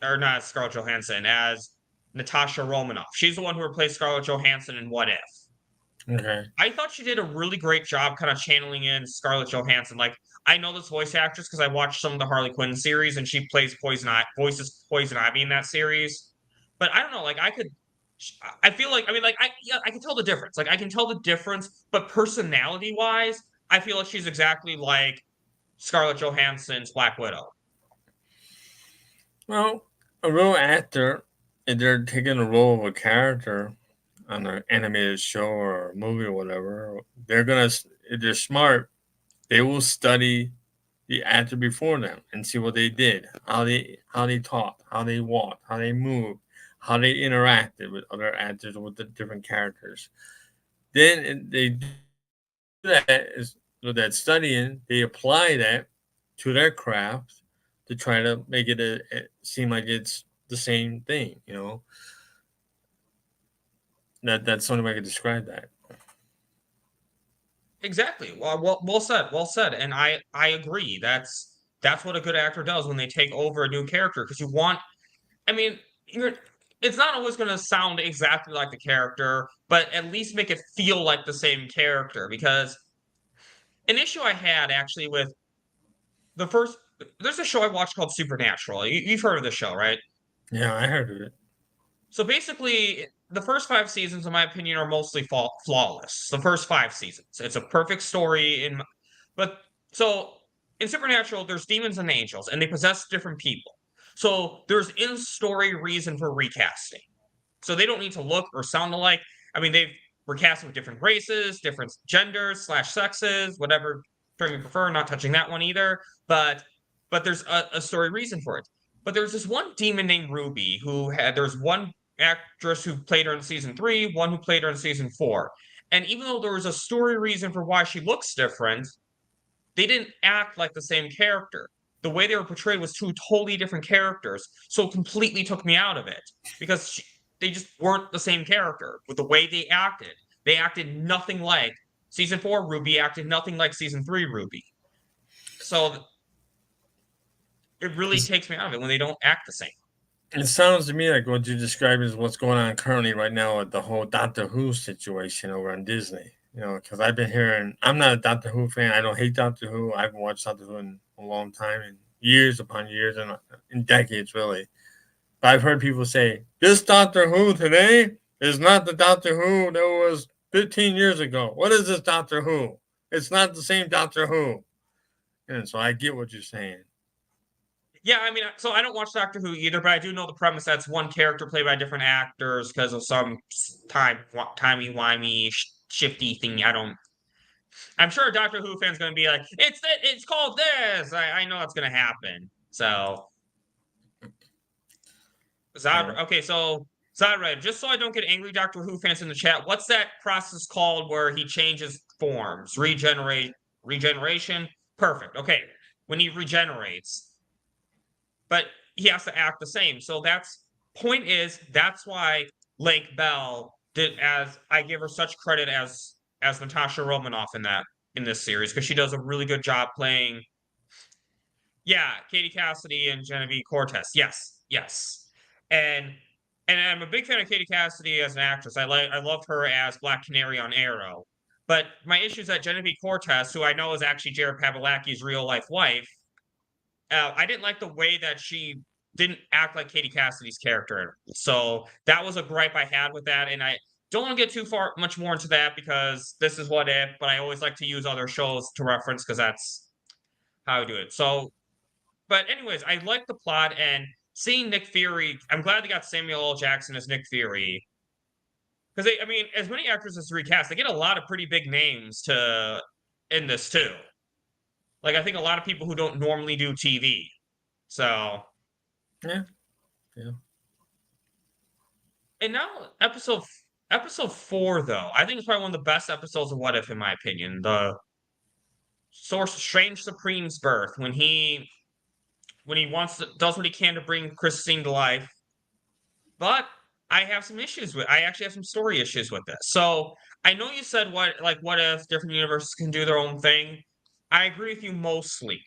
not Scarlett Johansson, as Natasha Romanoff. She's the one who replaced Scarlett Johansson in What If. Okay. I thought she did a really great job kind of channeling in Scarlett Johansson. Like, I know this voice actress because I watched some of the Harley Quinn series, and she voices Poison Ivy in that series. But I don't know, like I feel like I can tell the difference. Like I can tell the difference, but personality wise, I feel like she's exactly like Scarlett Johansson's Black Widow. Well, a real actor, if they're taking the role of a character on an animated show or a movie or whatever, if they're smart, they will study the actor before them and see what they did, how they talk, how they walk, how they move, how they interacted with other actors, with the different characters. Then they do that studying, they apply that to their craft to try to make it seem like it's the same thing. That's the only way I could describe that. Exactly. Well said. Well said. And I agree. That's what a good actor does when they take over a new character, because you want. I mean, it's not always going to sound exactly like the character, but at least make it feel like the same character. Because an issue I had actually with the first, there's a show I watched called Supernatural. You've heard of the show, right? Yeah, I heard of it. So basically, the first 5 seasons, in my opinion, are mostly flawless. The first 5 seasons, it's a perfect story. But so in Supernatural, there's demons and angels, and they possess different people. So there's in-story reason for recasting. So they don't need to look or sound alike. I mean, they've recast with different races, different genders / sexes, whatever term you prefer. Not touching that one either. But there's a story reason for it. But there's this one demon named Ruby there's one actress who played her in season 3, one who played her in season 4. And even though there was a story reason for why she looks different, they didn't act like the same character. The way they were portrayed was two totally different characters. So it completely took me out of it because they just weren't the same character with the way they acted. They acted nothing like Season 4 Ruby acted nothing like Season 3 Ruby. So it really takes me out of it when they don't act the same. It sounds to me like what you described is what's going on currently right now with the whole Doctor Who situation over on Disney. You know, because I've been hearing, I'm not a Doctor Who fan. I don't hate Doctor Who. I haven't watched Doctor Who in a long time, and years upon years, and in decades, really. But I've heard people say, this Doctor Who today is not the Doctor Who that was 15 years ago. What is this Doctor Who? It's not the same Doctor Who. And so I get what you're saying. Yeah, I mean, so I don't watch Doctor Who either, but I do know the premise that's one character played by different actors because of some timey-wimey, shifty thing. I'm sure a Doctor Who fan's going to be like, it's called this. I know that's going to happen. So, okay, so Zadred, just so I don't get angry Doctor Who fans in the chat, what's that process called where he changes forms? Regeneration? Perfect. Okay, when he regenerates. But he has to act the same. So that's why Lake Bell did, as I give her such credit as Natasha Romanoff in this series, because she does a really good job playing. Yeah, Katie Cassidy and Genevieve Cortez. Yes. And I'm a big fan of Katie Cassidy as an actress. I loved her as Black Canary on Arrow. But my issue is that Genevieve Cortez, who I know is actually Jared Padalecki's real life wife, I didn't like the way that she didn't act like Katie Cassidy's character. So that was a gripe I had with that. And I don't want to get much more into that because this is What If, but I always like to use other shows to reference because that's how I do it. So, but anyways, I like the plot and seeing Nick Fury. I'm glad they got Samuel L. Jackson as Nick Fury. Because as many actors as recast, they get a lot of pretty big names in this too. Like, I think a lot of people who don't normally do TV. So. Yeah. And now episode 4, though. I think it's probably one of the best episodes of What If, in my opinion. The Strange Supreme's birth. When he does what he can to bring Christine to life. But I actually have some story issues with this. So I know you said what if different universes can do their own thing. I agree with you mostly.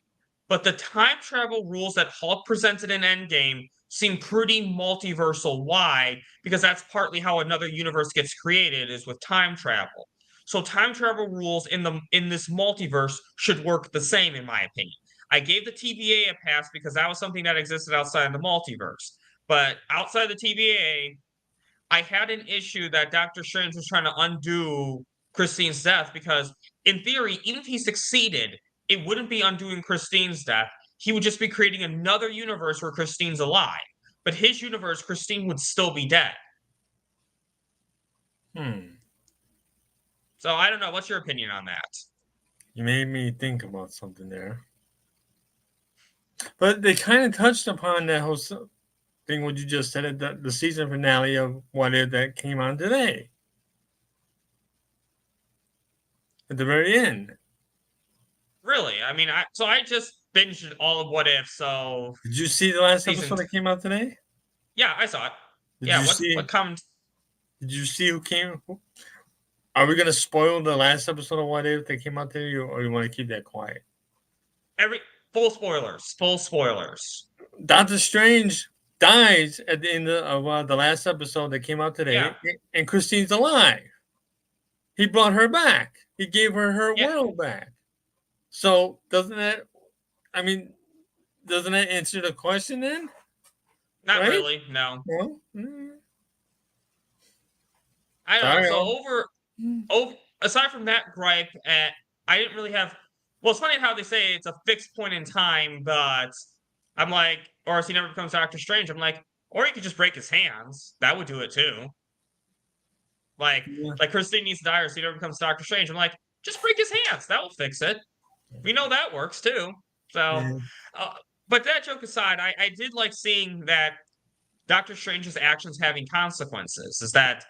But the time travel rules that Hulk presented in Endgame seem pretty multiversal wide because that's partly how another universe gets created is with time travel. So time travel rules in this multiverse should work the same, in my opinion. I gave the TVA a pass because that was something that existed outside of the multiverse. But outside the TVA, I had an issue that Doctor Strange was trying to undo Christine's death because, in theory, even if he succeeded, it wouldn't be undoing Christine's death. He would just be creating another universe where Christine's alive. But his universe, Christine would still be dead. So I don't know. What's your opinion on that? You made me think about something there. But they kind of touched upon that whole thing, what you just said, at the season finale of What If that came on today. At the very end. Really? I just binged all of What If, so... Did you see the last episode that came out today? Yeah, I saw it. What comes... Did you see who came? Are we going to spoil the last episode of What If that came out today, or you want to keep that quiet? Full spoilers. Doctor Strange dies at the end of the last episode that came out today, and Christine's alive. He brought her back. He gave her world back. So doesn't that answer the question then? Not really, no. Well, I don't know. So aside from that gripe, I didn't really have. Well, it's funny how they say it's a fixed point in time, but I'm like, or if he never becomes Doctor Strange, I'm like, or he could just break his hands. That would do it too. Like Christine needs to die, or he never becomes Doctor Strange. I'm like, just break his hands. That will fix it. We know that works too. So, but that joke aside, I did like seeing that Doctor Strange's actions having consequences. Is that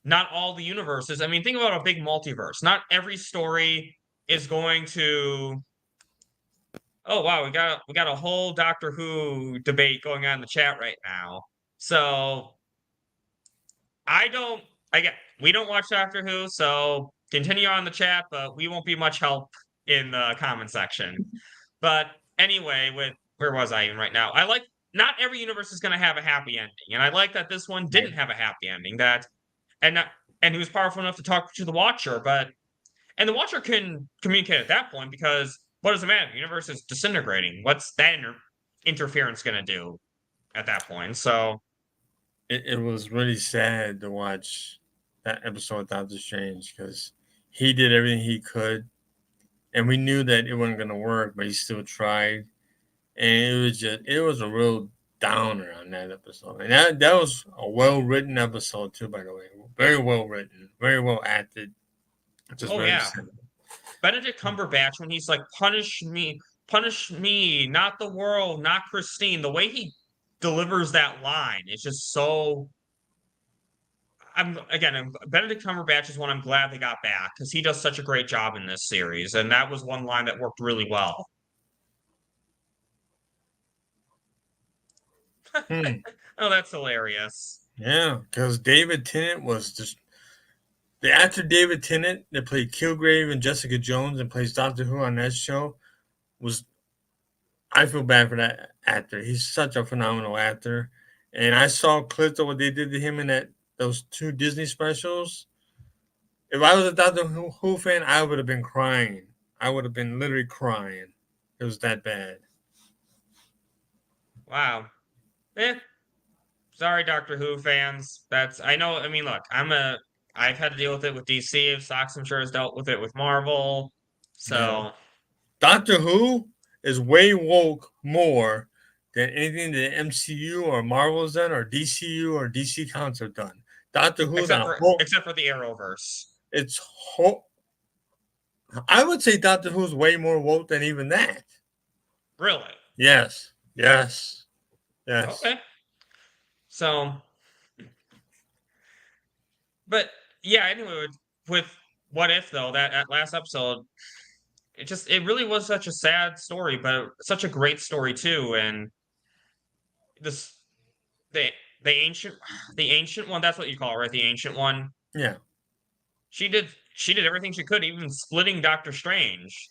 not all the universes? I mean, think about a big multiverse. Not every story is going to. Oh wow, we got a whole Doctor Who debate going on in the chat right now. So we don't watch Doctor Who, so continue on the chat, but we won't be much help in the comment section. But anyway, where was I even right now? I like not every universe is going to have a happy ending, and I like that this one didn't have a happy ending. And he was powerful enough to talk to the Watcher, and the Watcher can communicate at that point because what does it matter? The universe is disintegrating. What's that interference going to do at that point? So it was really sad to watch that episode of Doctor Strange because he did everything he could, and we knew that it wasn't going to work, but he still tried. And it was a real downer on that episode. And that was a well-written episode, too, by the way. Very well written, very well acted. Just oh, very yeah. sad. Benedict Cumberbatch, when he's like, punish me, not the world, not Christine. The way he delivers that line is just so. Benedict Cumberbatch is one I'm glad they got back because he does such a great job in this series, and that was one line that worked really well. Oh, that's hilarious. Yeah, because David Tennant was just the actor David Tennant that played Kilgrave and Jessica Jones and plays Doctor Who on that show was. I feel bad for that actor. He's such a phenomenal actor, and I saw clips of what they did to him in those 2 Disney specials. If I was a Doctor Who fan, I would have been crying. I would have been literally crying. It was that bad. Wow. Sorry, Doctor Who fans. I know. I mean, look, I've had to deal with it with DC. Sox, I'm sure, has dealt with it with Marvel. So, yeah. Doctor Who is way woke more than anything that MCU or Marvel has done, or DCU or DC Comics have done. Doctor Who, except for the Arrowverse. I would say Doctor Who is way more woke than even that. Really? Yes. Okay. So, but yeah. Anyway, with What If though, that last episode, it really was such a sad story, but such a great story too. And the ancient one, that's what you call it, right? The ancient one. Yeah. She did everything she could, even splitting Doctor Strange.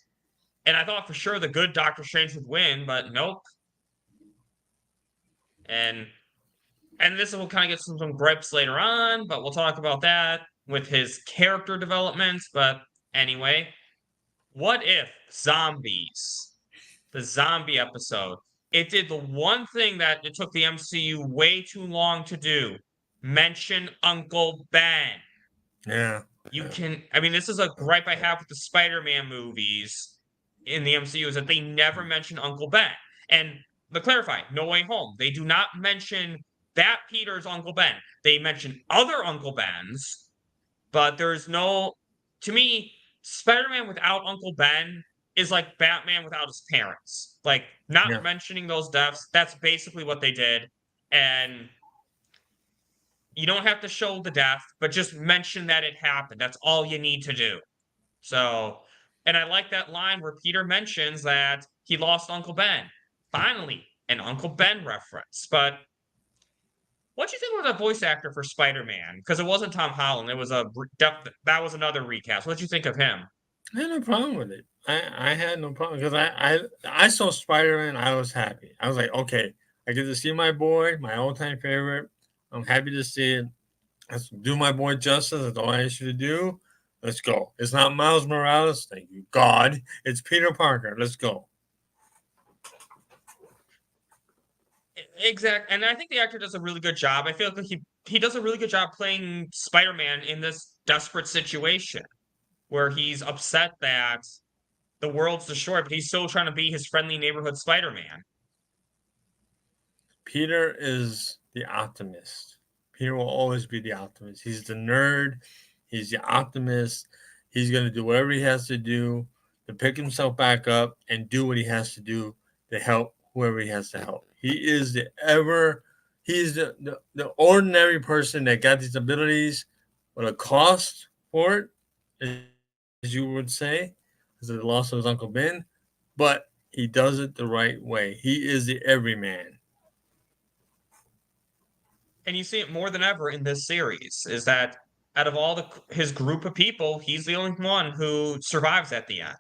And I thought for sure the good Doctor Strange would win, but nope. And this will kind of get some gripes later on, but we'll talk about that with his character development. But anyway, What If Zombies? The zombie episode. It did the one thing that it took the MCU way too long to do. Mention Uncle Ben. Yeah. This is a gripe I have with the Spider-Man movies in the MCU is that they never mention Uncle Ben. And to clarify, No Way Home, they do not mention that Peter's Uncle Ben. They mention other Uncle Bens, but there's no, to me, Spider-Man without Uncle Ben is like Batman without his parents. Like, not mentioning those deaths, that's basically what they did. And you don't have to show the death, but just mention that it happened. That's all you need to do. So, and I like that line where Peter mentions that he lost Uncle Ben. Finally, an Uncle Ben reference. But what do you think of the voice actor for Spider-Man? Because it wasn't Tom Holland. It was that was another recast. What did you think of him? I had no problem with it. I had no problem because I saw Spider-Man. I was happy. I was like, okay, I get to see my boy, my all-time favorite. I'm happy to see it. Let's do my boy justice. That's all I ask you to do. Let's go. It's not Miles Morales. Thank you, God. It's Peter Parker. Let's go. Exactly. And I think the actor does a really good job. I feel like he does a really good job playing Spider-Man in this desperate situation where he's upset that the world's destroyed, but he's still trying to be his friendly neighborhood Spider-Man. Peter is the optimist. Peter will always be the optimist. He's the nerd. He's the optimist. He's going to do whatever he has to do to pick himself back up and do what he has to do to help whoever he has to help. He is the ordinary person that got these abilities with a cost for it, as you would say, because of the loss of his Uncle Ben, but he does it the right way. He is the everyman. And you see it more than ever in this series, is that out of all his group of people, he's the only one who survives at the end.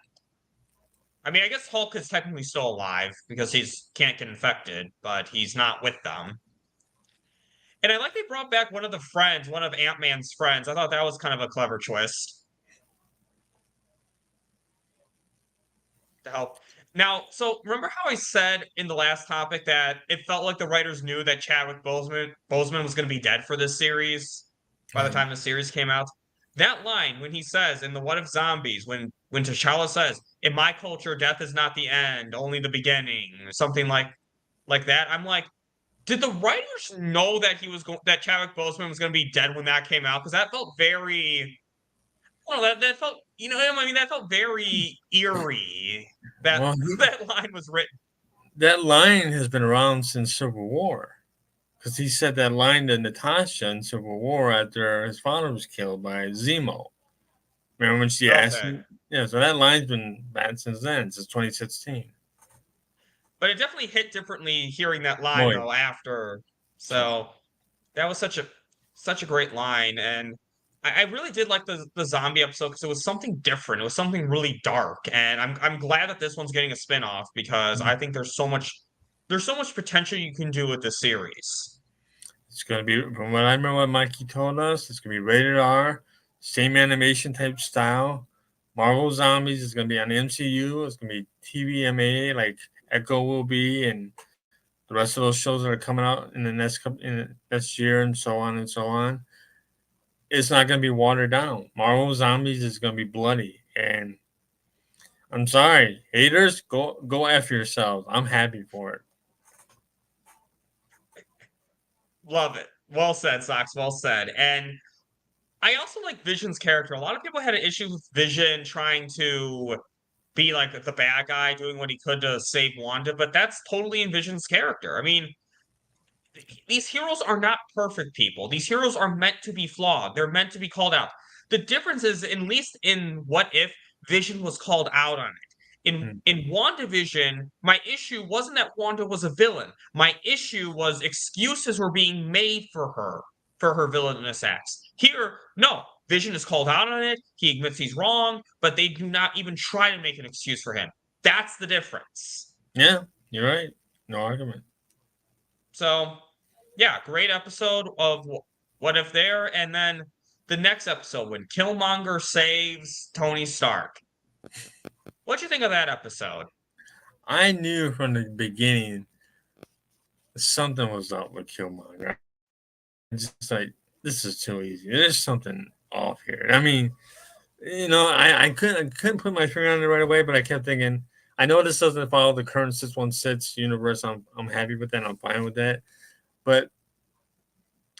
I mean, I guess Hulk is technically still alive because he's can't get infected, but he's not with them. And I like they brought back one of the friends, one of Ant-Man's friends. I thought that was kind of a clever twist to help. Now, so remember how I said in the last topic that it felt like the writers knew that Chadwick Boseman was going to be dead for this series by the time the series came out? That line when he says in the What If Zombies, when T'Challa says, "In my culture, death is not the end, only the beginning," or something like that. I'm like, did the writers know that that Chadwick Boseman was going to be dead when that came out? Because that felt very, well, that felt, you know, I mean, that felt very eerie. That Well, that line was written. that line has been around since Civil War. Because he said that line to Natasha in Civil War after his father was killed by Zemo. Remember when she asked him? Yeah, so that line's been bad since then, since 2016. But it definitely hit differently hearing that line Boy. though after. So that was such a great line, and I really did like the zombie episode because it was something different. It was something really dark, and I'm glad that this one's getting a spin-off because I think there's so much potential you can do with this series. It's going to be, from what I remember what Mikey told us, it's going to be rated R, same animation type style. Marvel Zombies is going to be on MCU. It's going to be TVMA, like Echo will be, and the rest of those shows that are coming out in the next year, and so on and so on. It's not going to be watered down. Marvel Zombies is going to be bloody, and I'm sorry, haters, go F yourselves. I'm happy for it. Love it. Well said, Sox. Well said. And I also like Vision's character. A lot of people had an issue with Vision trying to be like the bad guy, doing what he could to save Wanda, but that's totally in Vision's character. I mean, these heroes are not perfect people. These heroes are meant to be flawed. They're meant to be called out. The difference is, at least in What If, Vision was called out on it. In WandaVision, my issue wasn't that Wanda was a villain. My issue was excuses were being made for her villainous acts. Here, no, Vision is called out on it. He admits he's wrong, but they do not even try to make an excuse for him. That's the difference. Yeah, you're right. No argument. So, yeah, great episode of What If there, and then the next episode when Killmonger saves Tony Stark. What'd you think of that episode? I knew from the beginning something was up with Killmonger. Just like, this is too easy. There's something off here. I mean, you know, I couldn't put my finger on it right away, but I kept thinking, I know this doesn't follow the current 616 universe. I'm happy with that. I'm fine with that. But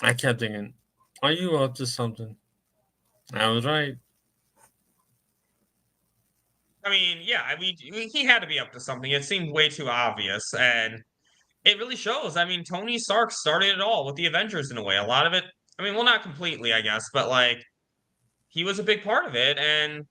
I kept thinking, are you up to something? I was right. I mean, yeah, I mean, he had to be up to something. It seemed way too obvious, and it really shows. I mean, Tony Stark started it all with the Avengers in a way. A lot of it, I mean, well, not completely, I guess, but like, he was a big part of it, and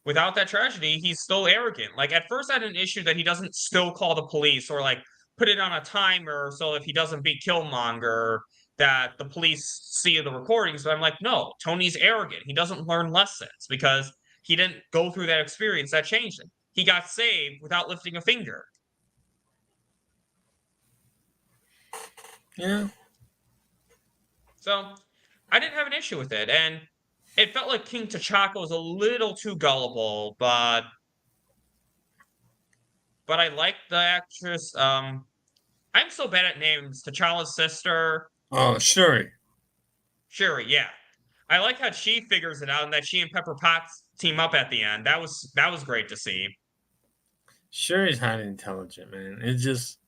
without that tragedy, he's still arrogant. Like, at first I had an issue that he doesn't still call the police or like put it on a timer so if he doesn't beat Killmonger, that the police see the recordings. But I'm like, no, Tony's arrogant. He doesn't learn lessons because he didn't go through that experience that changed him. He got saved without lifting a finger. Yeah. So I didn't have an issue with it. And it felt like King T'Chaka was a little too gullible, but I liked the actress. I'm so bad at names. T'Challa's sister. Oh, Shuri. Shuri, yeah. I like how she figures it out and that she and Pepper Potts team up at the end. That was great to see. Shuri's highly intelligent, man. It's just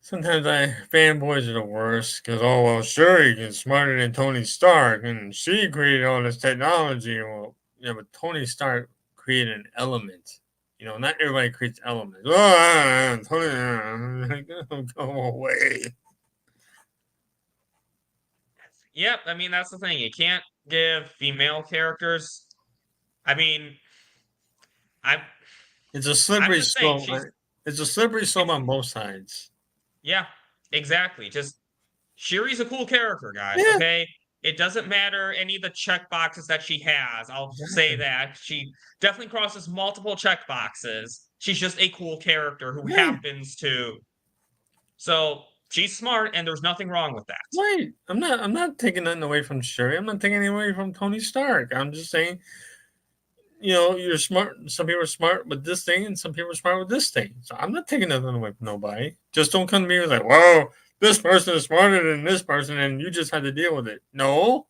sometimes fanboys are the worst because Shuri is smarter than Tony Stark and she created all this technology. Well, yeah, but Tony Stark created an element. You know, not everybody creates elements. Tony, go away. Yep, I mean that's the thing. You can't give female characters. I mean, It's a slippery slope. Saying, it's a slippery slope on both sides. Yeah, exactly. Just Shuri's a cool character, guys. Yeah. Okay, It doesn't matter any of the check boxes that she has. I'll say that. She definitely crosses multiple check boxes. She's just a cool character who happens to. So she's smart, and there's nothing wrong with that. Right. I'm not taking nothing away from Shuri. I'm not taking anything away from Tony Stark. I'm just saying, you're smart. Some people are smart with this thing, and some people are smart with this thing. So I'm not taking nothing away from nobody. Just don't come to me with like, whoa, this person is smarter than this person, and you just had to deal with it. No,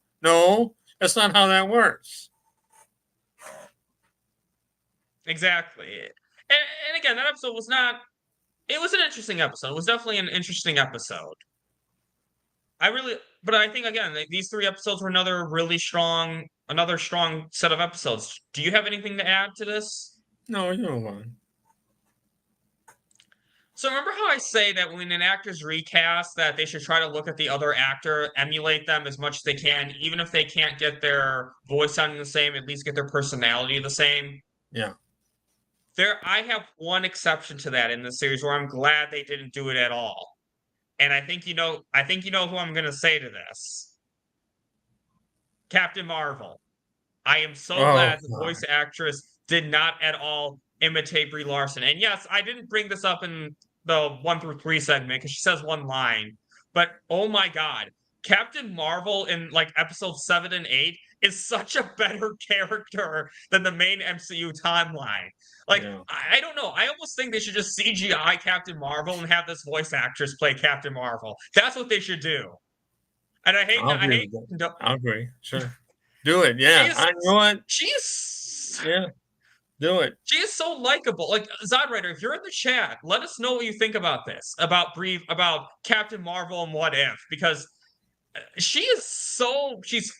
that's not how that works. Exactly. And again, that episode was not. It was an interesting episode. It was definitely an interesting episode. But I think again, these 3 episodes were another strong set of episodes. Do you have anything to add to this? No, you don't want. So remember how I say that when an actor's recast, that they should try to look at the other actor, emulate them as much as they can, even if they can't get their voice sounding the same, at least get their personality the same? Yeah. I have one exception to that in this series where I'm glad they didn't do it at all. And I think you know who I'm going to say to this. Captain Marvel. I am so glad the voice actress did not at all imitate Brie Larson. And yes, I didn't bring this up in the 1 through 3 segment because she says one line. But oh my God, Captain Marvel in like episode 7 and 8 is such a better character than the main MCU timeline. Like, yeah. I don't know. I almost think they should just CGI Captain Marvel and have this voice actress play Captain Marvel. That's what they should do. And I'll agree. Sure. Do it. Yeah. You know what? Yeah. Do it. She is so likable. Like, Zodwriter, if you're in the chat, let us know what you think about this, about Captain Marvel and What If, because she's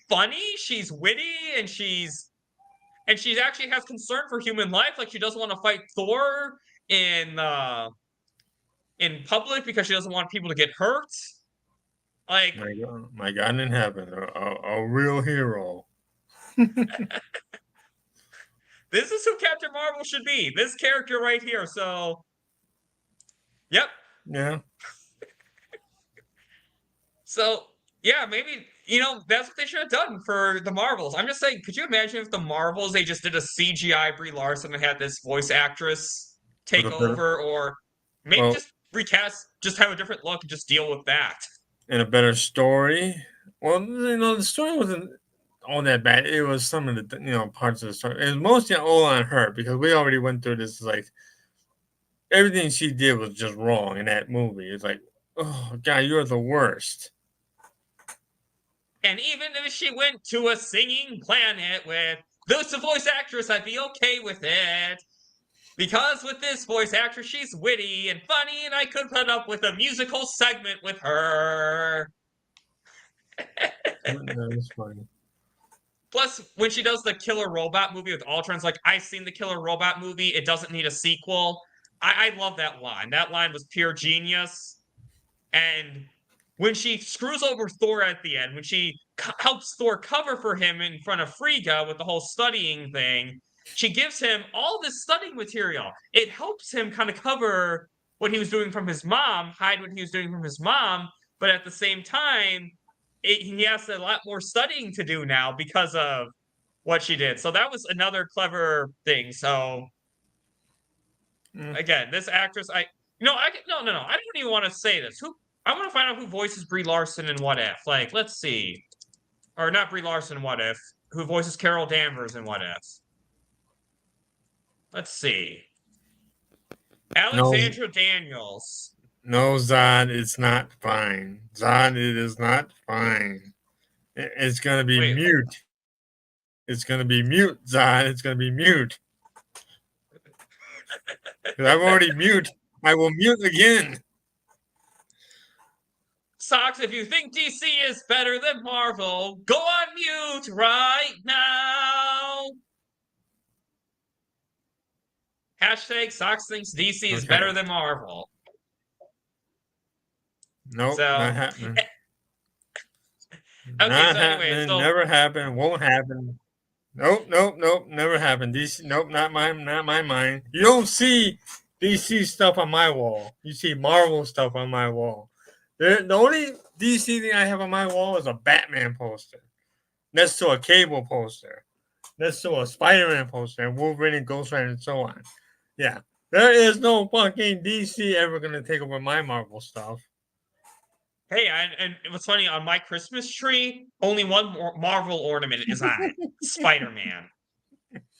funny, she's witty, and she actually has concern for human life. Like, she doesn't want to fight Thor in public because she doesn't want people to get hurt. Like, my God in heaven, a real hero. This is who Captain Marvel should be. This character right here. So, yep. Yeah. So, yeah, maybe, that's what they should have done for the Marvels. I'm just saying, could you imagine if the Marvels, they just did a CGI Brie Larson and had this voice actress take over, or maybe just recast, just have a different look and just deal with that. And a better story. Well, the story wasn't all that bad. It was some of the parts of the story. It was mostly all on her because we already went through this. Like, everything she did was just wrong in that movie. It's like, oh God, you're the worst. And even if she went to a singing planet with the voice actress, I'd be okay with it. Because with this voice actress, she's witty and funny, and I could put up with a musical segment with her. That's funny. Plus, when she does the Killer Robot movie with Ultron's like, I've seen the Killer Robot movie, it doesn't need a sequel. I love that line. That line was pure genius. And when she screws over Thor at the end, when she helps Thor cover for him in front of Frigga with the whole studying thing, she gives him all this studying material. It helps him kind of cover what he was doing from his mom, hide what he was doing from his mom, but at the same time, he has a lot more studying to do now because of what she did. So that was another clever thing. So again, this actress, I don't even want to say this. I want to find out who voices Brie Larson in What If. Like, let's see, or not Brie Larson in What If, who voices Carol Danvers in What If. Let's see, Alexandra Daniels. No, Zod, it's not fine. Zod, it is not fine. It's going to be mute. It's going to be mute, Zod. It's going to be mute. I'm already mute. I will mute again. Socks, if you think DC is better than Marvel, go on mute right now. Hashtag Socks thinks DC is better than Marvel. Nope, not happening. Okay, not so anyway, happening. Never happened. Won't happen. Nope. Never happened. DC. Nope, not my mind. You don't see DC stuff on my wall. You see Marvel stuff on my wall. The only DC thing I have on my wall is a Batman poster. Next to a Cable poster. Next to a Spider-Man poster, and Wolverine and Ghost Rider and so on. Yeah. There is no fucking DC ever gonna take over my Marvel stuff. Hey, and it was funny, on my Christmas tree, only one Marvel ornament is on it. Spider-Man.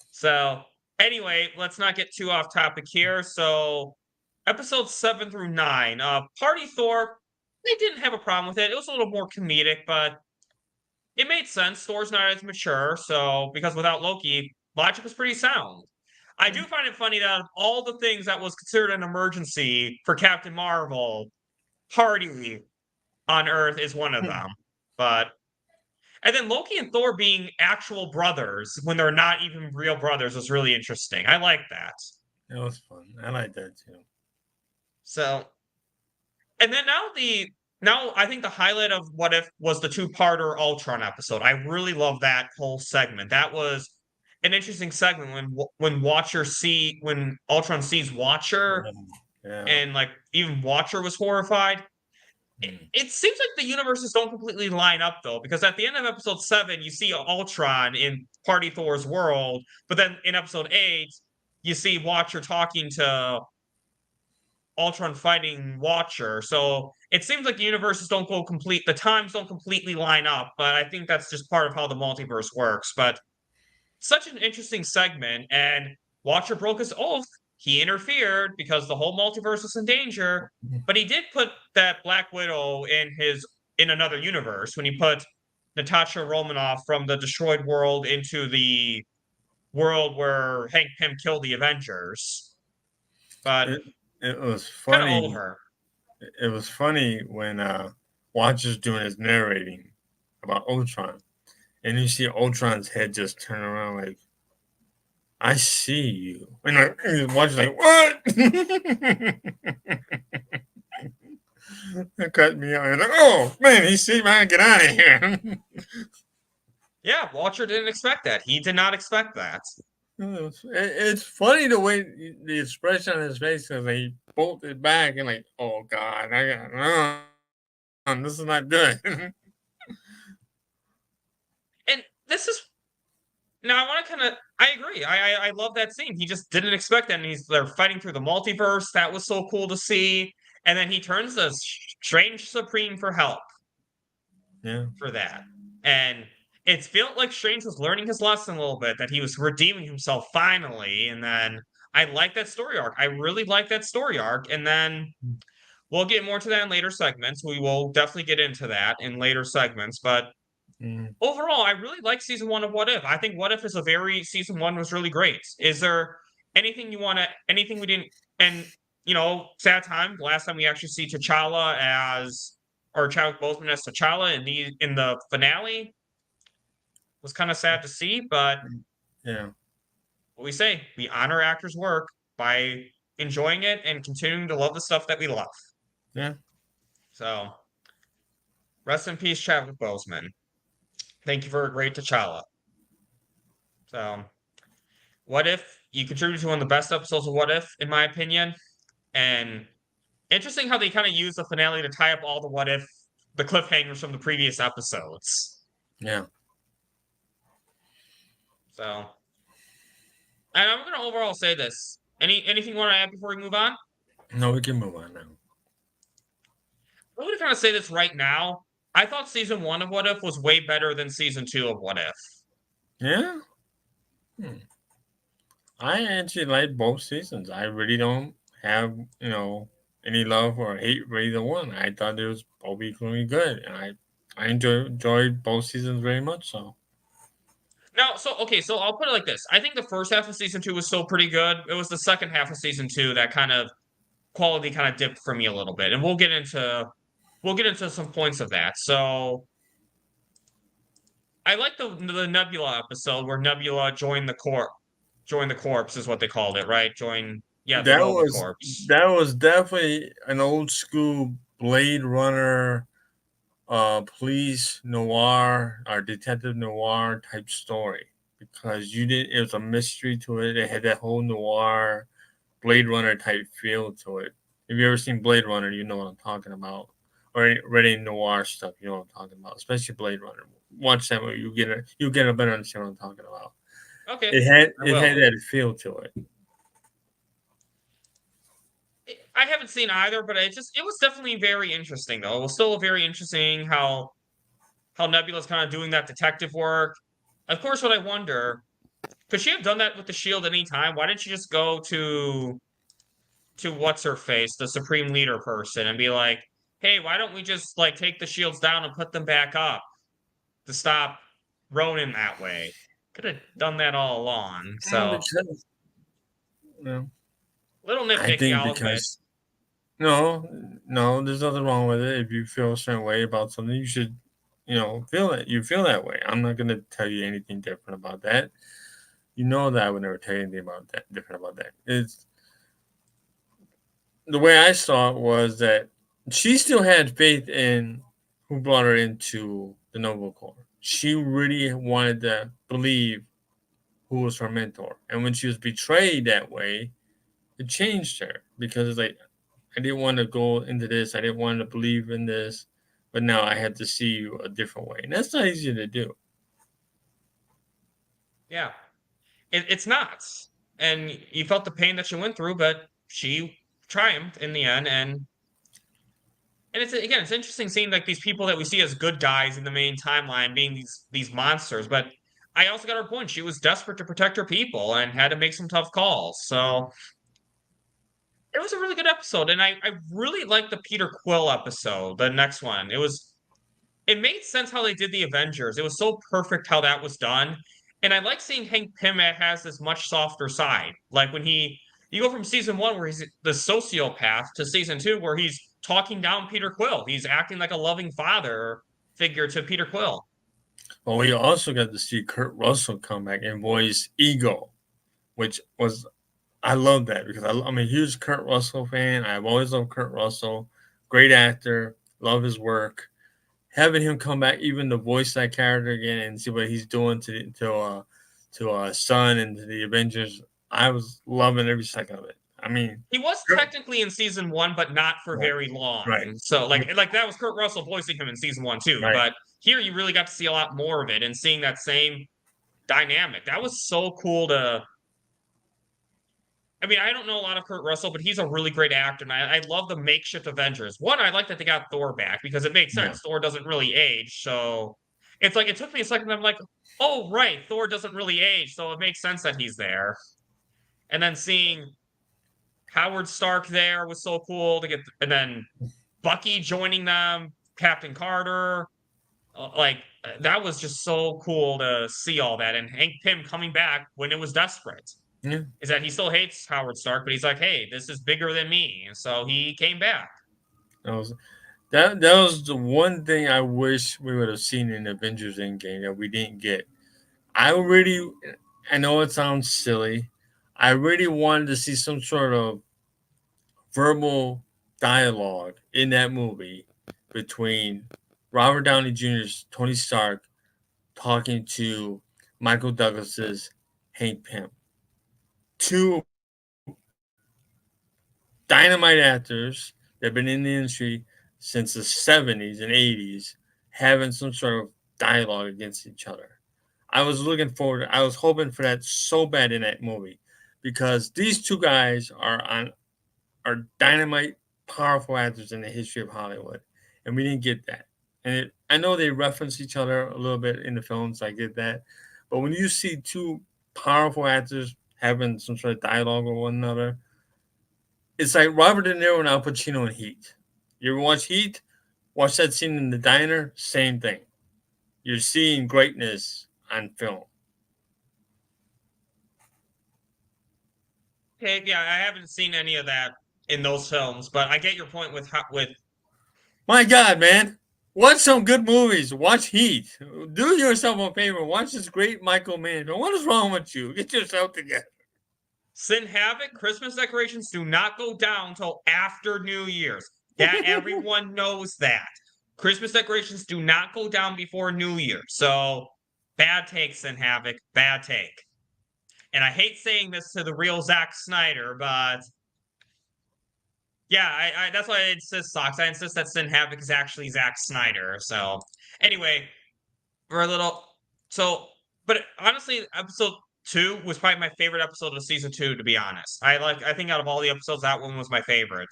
So, anyway, let's not get too off topic here. So, episodes 7 through 9. Party Thor, they didn't have a problem with it. It was a little more comedic, but it made sense. Thor's not as mature, so because without Loki, logic was pretty sound. I do find it funny that of all the things that was considered an emergency for Captain Marvel, Party on Earth is one of them. But and then Loki and Thor being actual brothers when they're not even real brothers was really interesting. I like that. It was fun. I like that too. So, and then now I think the highlight of What If was the two-parter Ultron episode. I really love that whole segment. That was an interesting segment when when Ultron sees Watcher, Yeah. and like even Watcher was horrified. It seems like the universes don't completely line up though, because at the end of episode 7, you see Ultron in Party Thor's world, but then in episode 8, you see Watcher talking to Ultron fighting Watcher. So it seems like the universes don't go the times don't completely line up, but I think that's just part of how the multiverse works. But such an interesting segment, and Watcher broke his oath. He interfered because the whole multiverse was in danger, but he did put that Black Widow in another universe when he put Natasha Romanoff from the destroyed world into the world where Hank Pym killed the Avengers. But it was kind of funny. over. It was funny when Watcher's doing his narrating about Ultron, and you see Ultron's head just turn around like, I see you. And like, Watcher's like, what? It cut me out. Like, oh, man, he see me. I get out of here. Yeah, Watcher didn't expect that. He did not expect that. It's funny the way the expression on his face as he bolted back and like, oh, God, this is not good. And this is now I want to I agree. I love that scene. He just didn't expect that, and they're fighting through the multiverse. That was so cool to see. And then he turns to Strange Supreme for help. Yeah. For that. And it felt like Strange was learning his lesson a little bit, that he was redeeming himself finally. And then I like that story arc. I really like that story arc. And then we'll get more to that in later segments. We will definitely get into that in later segments. But overall, I really like season 1 of What If. I think What If is season 1 was really great. Is there anything we didn't, and sad time, last time we actually see T'Challa Chadwick Boseman as T'Challa in the finale was kind of sad to see, but yeah, what we say, we honor actors' work by enjoying it and continuing to love the stuff that we love. Yeah. So, rest in peace, Chadwick Boseman. Thank you for a great T'Challa. So, What If, you contributed to one of the best episodes of What If, in my opinion. And interesting how they kind of use the finale to tie up all the cliffhangers from the previous episodes. Yeah. So, and I'm going to overall say this. Anything you want to add before we move on? No, we can move on now. I'm going to kind of say this right now. I thought season 1 of What If was way better than season 2 of What If. Yeah? I actually like both seasons. I really don't have, any love or hate for either one. I thought it was both equally good. And I enjoyed both seasons very much so. Now, so I'll put it like this. I think the first half of season 2 was still pretty good. It was the second half of season 2 that quality kind of dipped for me a little bit. And we'll get into some points of that. So I like the Nebula episode where Nebula joined the corpse is what they called it, right? The corpse. That was definitely an old school Blade Runner police noir or detective noir type story, because it was a mystery to it. It had that whole noir Blade Runner type feel to it. If you ever seen Blade Runner, you know what I'm talking about. or ready noir stuff. You know what I'm talking about, especially Blade Runner. Watch that movie, you get a better understanding what I'm talking about. Okay, It had that feel to it. I haven't seen either, but it was definitely very interesting though. It was still very interesting how Nebula's kind of doing that detective work. Of course, what I wonder, could she have done that with the Shield any time? Why didn't she just go to what's her face, the Supreme Leader person, and be like, "Hey, why don't we just like take the shields down and put them back up to stop Ronan that way?" Could have done that all along. So Because, little I nitpicky, think I'll admit. because there's nothing wrong with it. If you feel a certain way about something, you should, feel it. You feel that way. I'm not gonna tell you anything different about that. You know that I would never tell you anything about that different about that. It's the way I saw it was that she still had faith in who brought her into the Noble Corps. She really wanted to believe who was her mentor. And when she was betrayed that way, it changed her because it's like, I didn't want to go into this. I didn't want to believe in this. But now I had to see you a different way. And that's not easy to do. Yeah, it's not. And you felt the pain that she went through, but she triumphed in the end. And it's interesting seeing like these people that we see as good guys in the main timeline being these monsters. But I also got her point. She was desperate to protect her people and had to make some tough calls. So it was a really good episode, and I really liked the Peter Quill episode, the next one. It made sense how they did the Avengers. It was so perfect how that was done. And I like seeing Hank Pym has this much softer side. Like when you go from season 1 where he's the sociopath to season 2 where he's talking down Peter Quill. He's acting like a loving father figure to Peter Quill. Well, we also got to see Kurt Russell come back and voice Ego, which was, I love that because I'm a huge Kurt Russell fan. I've always loved Kurt Russell. Great actor. Love his work. Having him come back, even to voice that character again and see what he's doing to Son and to the Avengers, I was loving every second of it. I mean, he was technically in season 1, but not for very long. Right. So like that was Kurt Russell voicing him in season 1 too. Right. But here you really got to see a lot more of it and seeing that same dynamic. That was so cool to. I mean, I don't know a lot of Kurt Russell, but he's a really great actor, and I love the makeshift Avengers. One, I like that they got Thor back because it makes sense. Yeah. Thor doesn't really age, so it's like it took me a second. I'm like, oh right, Thor doesn't really age, so it makes sense that he's there. And then seeing Howard Stark there was so cool to get, and then Bucky joining them, Captain Carter, that was just so cool to see all that, and Hank Pym coming back when it was desperate. Yeah. Is that he still hates Howard Stark, but he's like, hey, this is bigger than me. And so he came back. That was the one thing I wish we would have seen in Avengers Endgame that we didn't get. I know it sounds silly. I really wanted to see some sort of verbal dialogue in that movie between Robert Downey Jr.'s Tony Stark talking to Michael Douglas's Hank Pym. Two dynamite actors that have been in the industry since the 70s and 80s having some sort of dialogue against each other. I was hoping for that so bad in that movie because these two guys are dynamite, powerful actors in the history of Hollywood, and we didn't get that. And I know they reference each other a little bit in the films, I get that. But when you see two powerful actors having some sort of dialogue with one another, it's like Robert De Niro and Al Pacino in Heat. You ever watch Heat? Watch that scene in the diner, same thing. You're seeing greatness on film. Okay, yeah, I haven't seen any of that in those films, but I get your point with. My God, man. Watch some good movies. Watch Heat. Do yourself a favor. Watch this great Michael Mann. What is wrong with you? Get yourself together. Sin Havoc, Christmas decorations do not go down till after New Year's. That everyone knows that. Christmas decorations do not go down before New Year. So, bad take, Sin Havoc. Bad take. And I hate saying this to the real Zack Snyder, but Yeah, I that's why I insist Socks. I insist that Sin Havoc is actually Zack Snyder. So anyway, we're a little so but honestly, episode 2 was probably my favorite episode of season 2, to be honest. I think out of all the episodes, that one was my favorite.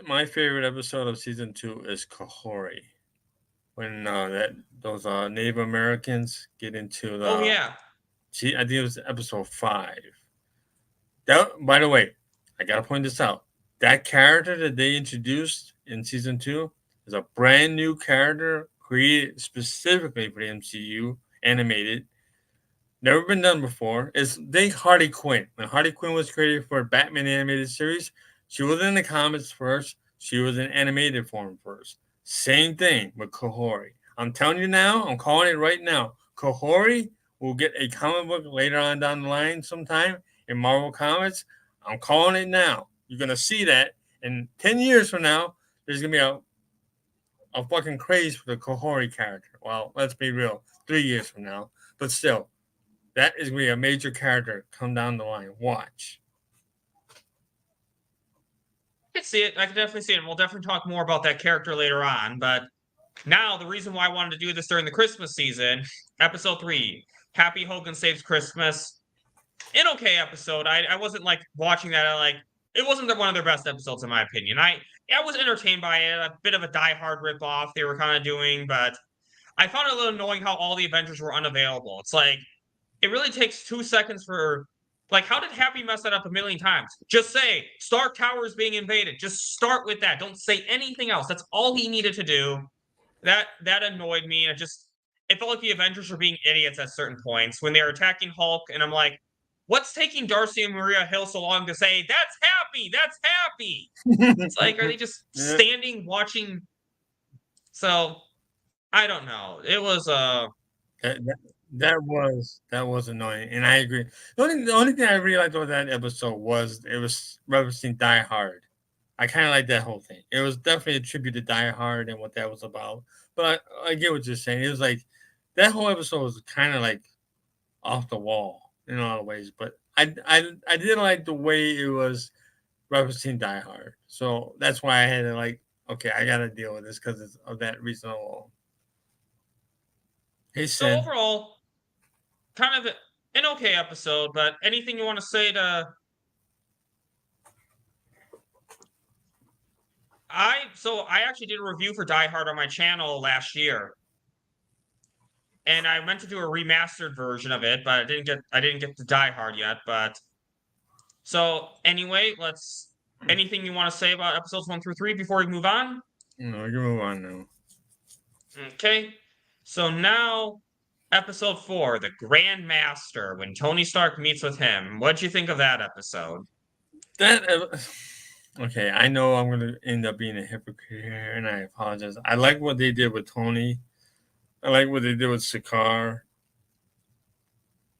My favorite episode of season 2 is Kahori, when those Native Americans get into Oh the. yeah. I think it was episode 5. That, by the way, I gotta point this out. That character that they introduced in season 2 is a brand new character created specifically for the MCU, animated. Never been done before. Think Harley Quinn. When Harley Quinn was created for a Batman animated series, she was in the comics first. She was in animated form first. Same thing with Kahori. I'm telling you now, I'm calling it right now. Kahori will get a comic book later on down the line sometime in Marvel Comics. I'm calling it now. You're going to see that. In 10 years from now, there's going to be a fucking craze for the Kahori character. Well, let's be real. 3 years from now. But still, that is going to be a major character come down the line. Watch. I can see it. I can definitely see it. And we'll definitely talk more about that character later on. But now, the reason why I wanted to do this during the Christmas season, episode 3, Happy Hogan Saves Christmas. An okay episode. I wasn't like watching that. It wasn't one of their best episodes in my opinion. I was entertained by it. A bit of a Die Hard ripoff they were kind of doing, but I found it a little annoying how all the Avengers were unavailable. It's like it really takes 2 seconds for. Like, how did Happy mess that up a million times? Just say, Stark Tower is being invaded. Just start with that. Don't say anything else. That's all he needed to do. That annoyed me. And it felt like the Avengers were being idiots at certain points when they were attacking Hulk. And I'm like, what's taking Darcy and Maria Hill so long to say, that's Happy? That's Happy? It's like, are they just standing, watching? So, I don't know. It was, That was annoying, and I agree. The only thing I really liked about that episode was it was referencing Die Hard. I kind of like that whole thing. It was definitely a tribute to Die Hard and what that was about. But I get what you're saying. It was like that whole episode was kind of like off the wall in a lot of ways. But I did like the way it was referencing Die Hard. So that's why I had to like, okay, I got to deal with this because of that reason alone. Hey, so Sin. overall, kind of an okay episode, but anything you want to say to I actually did a review for Die Hard on my channel last year. And I meant to do a remastered version of it, but I didn't get to Die Hard yet, but so anyway, anything you want to say about episodes 1 through 3 before we move on? No, you can move on now. Okay. So now episode 4, the Grand Master, when Tony Stark meets with him. What'd you think of that episode? Okay, I know I'm going to end up being a hypocrite here, and I apologize. I like what they did with Tony. I like what they did with Sakaar.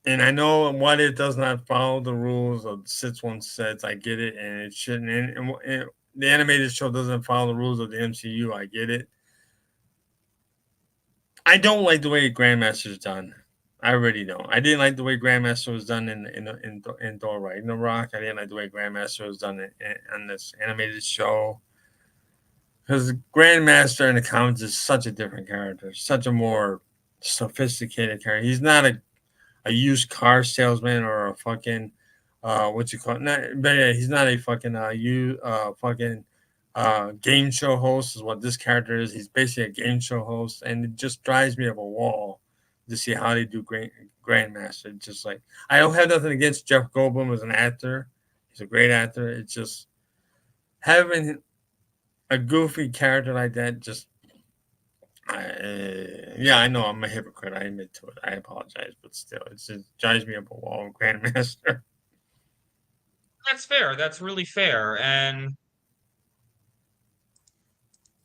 And I know what it does not follow the rules of 616. I get it, and it shouldn't. And the animated show doesn't follow the rules of the MCU. I get it. I don't like the way Grandmaster is done. I really don't. I didn't like the way Grandmaster was done in Thor Ragnarok. I didn't like the way Grandmaster was done in this animated show. Because Grandmaster in the comics is such a different character, such a more sophisticated character. He's not a used car salesman or a fucking what you call it. But yeah, he's not a fucking game show host is what this character is. He's basically a game show host, and it just drives me up a wall to see how they do Grandmaster. Just like I don't have nothing against Jeff Goldblum as an actor. He's a great actor. It's just having a goofy character like that just I know I'm a hypocrite. I admit to it. I apologize, but still, it just drives me up a wall, Grandmaster. That's fair. That's really fair. And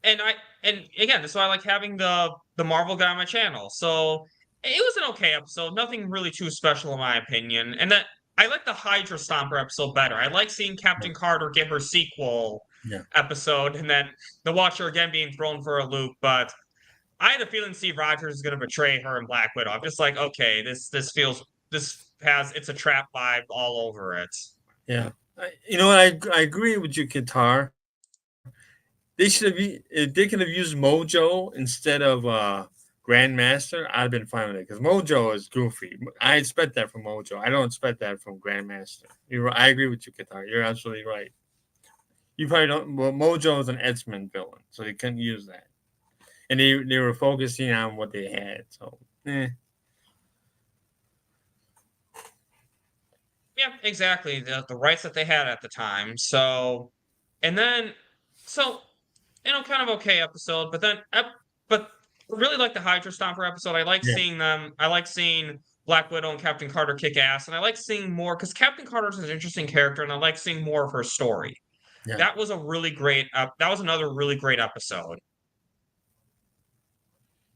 again, that's why I like having the Marvel guy on my channel. So it was an okay episode. Nothing really too special in my opinion. And that I like the Hydra Stomper episode better. I like seeing Captain Carter get her sequel episode and then the Watcher again being thrown for a loop. But I had a feeling Steve Rogers is going to betray her in Black Widow. I'm just like, okay, it's a trap vibe all over it. Yeah. I agree with you, Qatar. They should have if they could have used Mojo instead of Grandmaster. I'd have been fine with it because Mojo is goofy. I expect that from Mojo. I don't expect that from Grandmaster. I agree with you, Qatar. You're absolutely right. You probably don't. Well, Mojo is an X-Men villain, so they couldn't use that, and they were focusing on what they had. So, Yeah, exactly. The rights that they had at the time. So, and then, so kind of okay episode, but then, but I really like the Hydra Stomper episode. I like yeah, seeing them. I like seeing Black Widow and Captain Carter kick ass, and I like seeing more because Captain Carter's an interesting character, and I like seeing more of her story. yeah, That was a really great. That was another really great episode.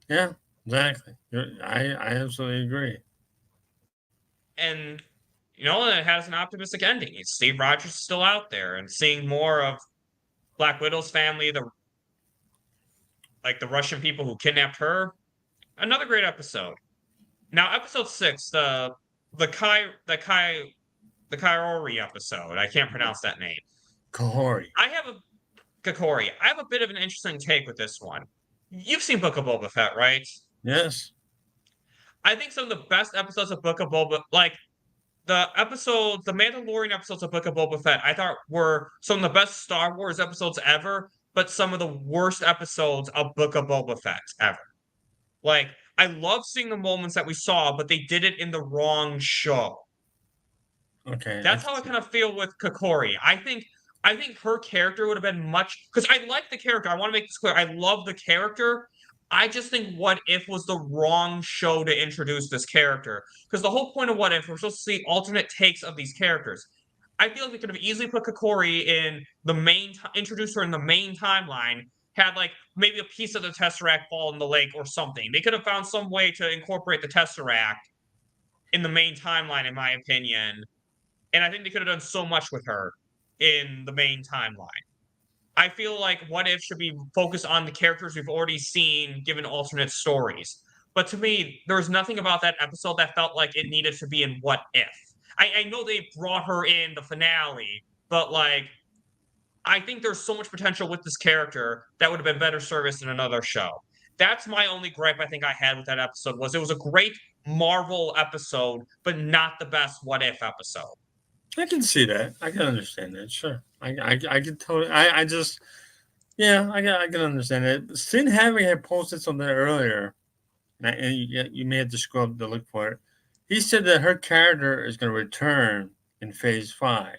yeah. Exactly. I absolutely agree. And it has an optimistic ending. Steve Rogers is still out there, and seeing more of Black Widow's family, the Russian people who kidnapped her. Another great episode. Now, episode 6, the Kaori episode. I can't pronounce that name. Kahori. Kakori. I have a bit of an interesting take with this one. You've seen Book of Boba Fett, right? Yes. I think some of the best episodes of Book of Boba, the Mandalorian episodes of Book of Boba Fett, I thought were some of the best Star Wars episodes ever, but some of the worst episodes of Book of Boba Fett ever. I love seeing the moments that we saw, but they did it in the wrong show. Okay. That's how I kind of feel with Kokori. I think her character would have been much because I like the character. I want to make this clear. I love the character. I just think What If was the wrong show to introduce this character. Because the whole point of What If, we're supposed to see alternate takes of these characters. I feel like they could have easily put Kokori in introduced her in the main timeline, had maybe a piece of the Tesseract fall in the lake or something. They could have found some way to incorporate the Tesseract in the main timeline, in my opinion. And I think they could have done so much with her in the main timeline. I feel like What If should be focused on the characters we've already seen, given alternate stories. But to me, there was nothing about that episode that felt like it needed to be in What If. I know they brought her in the finale, but I think there's so much potential with this character that would have been better serviced in another show. That's my only gripe I think I had with that episode was it was a great Marvel episode, but not the best What If episode. I can see that. I can understand that. Sure. I can totally. I just. Yeah, I can understand it. Sin Harry had posted something earlier, and you may have to scroll up to look for it. He said that her character is going to return in Phase 5.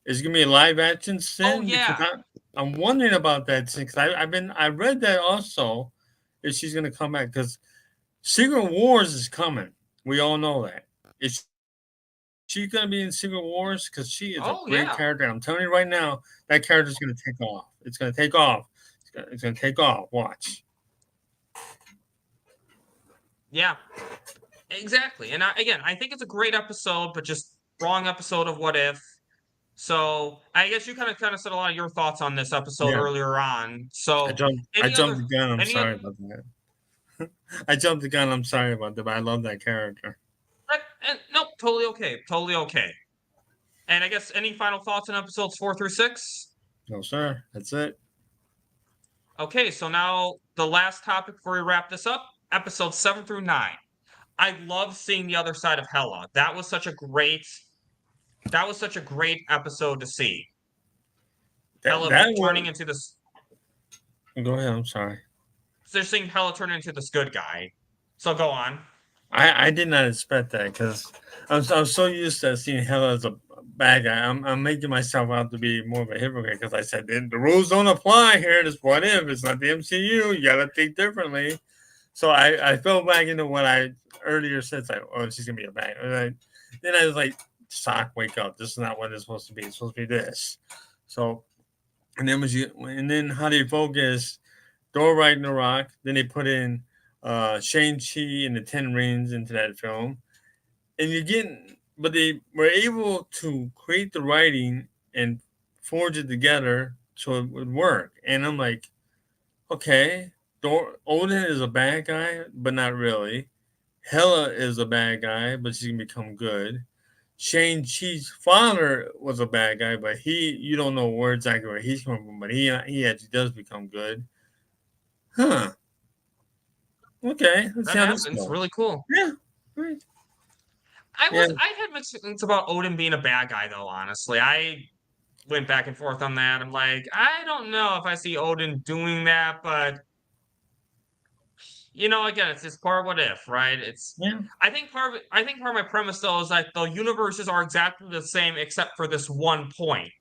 Is it going to be a live action Sin? Oh yeah. Because I'm wondering about that because I read that also if she's going to come back because Secret Wars is coming. We all know that. Is she going to be in Secret Wars? Because she is a great character. I'm telling you right now, that character is going to take off. It's going to take off. It's going to take off. Watch. Yeah, exactly. And I think it's a great episode, but just wrong episode of What If. So I guess you kind of said a lot of your thoughts on this episode earlier on. So I jumped the gun. I'm sorry about that. I jumped the gun. I'm sorry about that, but I love that character. Nope, totally okay. Totally okay. And I guess any final thoughts on episodes 4 through 6? No, sir. That's it. Okay, so now the last topic before we wrap this up, episodes 7 through 9. I love seeing the other side of Hela. That was such a great episode to see. Hela turning into this. Go ahead. I'm sorry. They're seeing Hela turn into this good guy. So go on. I did not expect that because I'm so used to seeing Hela as a bad guy. I'm making myself out to be more of a hypocrite because I said the rules don't apply here. This What If. It's not the MCU. You gotta think differently. So I fell back into what I earlier said. It's like, oh, she's gonna be a bad guy. Then I was like, Sock, wake up. This is not what it's supposed to be. It's supposed to be this. So, and then how they focus Thor Ragnarok. Then they put in Shang-Chi and the Ten Rings into that film. And but they were able to create the writing and forge it together so it would work. And I'm like, okay, Odin is a bad guy, but not really. Hela is a bad guy, but she's gonna become good. Shang-Chi's father was a bad guy, but you don't know where exactly where he's coming from, but he actually does become good. Huh. Okay, let's That see how this happens. goes. Really cool. Yeah, great. I had mixed feelings about Odin being a bad guy, though. Honestly, I went back and forth on that. I'm like, I don't know if I see Odin doing that, but again, it's just part of what if, right? Yeah. I think part of my premise though is that the universes are exactly the same except for this one point.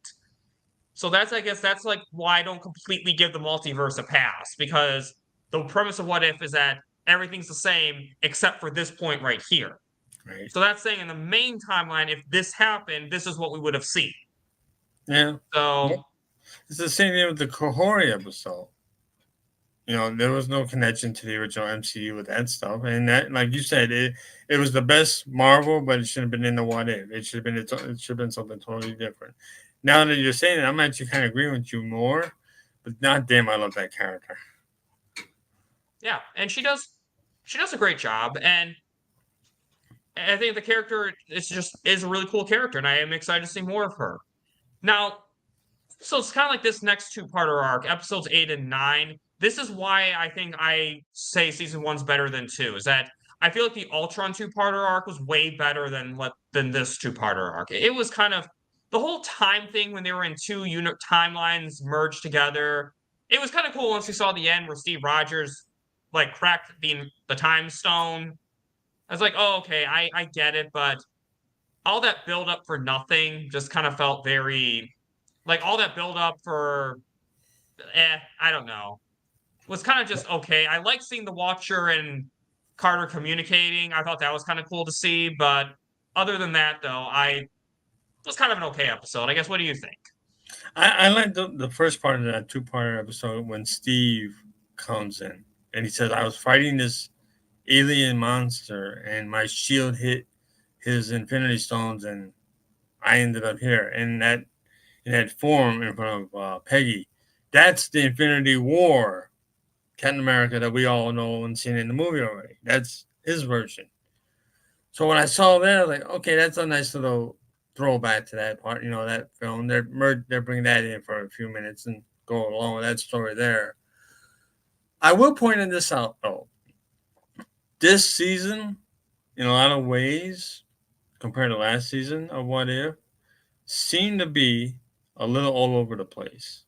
So I guess that's like why I don't completely give the multiverse a pass, because the premise of what if is that everything's the same except for this point right here. Right. So that's saying in the main timeline, if this happened, this is what we would have seen. Yeah. So it's the same thing with the Kohori episode. There was no connection to the original MCU with that stuff, and that, like you said, it was the best Marvel, but it should have been in the what if. It should have been something totally different. Now that you're saying it, I'm actually kind of agreeing with you more, but not damn, I love that character. Yeah, and she does a great job, and I think the character is a really cool character, and I am excited to see more of her. Now, so it's kind of like this next two-parter arc, episodes 8 and 9. This is why I think I say season 1's better than 2, is that I feel like the Ultron two-parter arc was way better than this two-parter arc. It was kind of the whole time thing when they were in two unit timelines merged together. It was kind of cool once we saw the end where Steve Rogers like cracked the time stone. I was like, oh, okay, I get it, but all that build up for nothing just kind of felt very like all that build up for I don't know. Was kind of just okay. I like seeing the Watcher and Carter communicating. I thought that was kind of cool to see, but other than that though, it was kind of an okay episode. I guess what do you think? I like the first part of that two-part episode when Steve comes in and he says, I was fighting this alien monster and my shield hit his Infinity Stones and I ended up here in that form in front of Peggy. That's the Infinity War Captain America that we all know and seen in the movie already. That's his version. So when I saw that, I was like, okay, that's a nice little throwback to that part, that film. They're bringing that in for a few minutes and go along with that story there. I will point this out, though. This season, in a lot of ways, compared to last season of What If, seemed to be a little all over the place.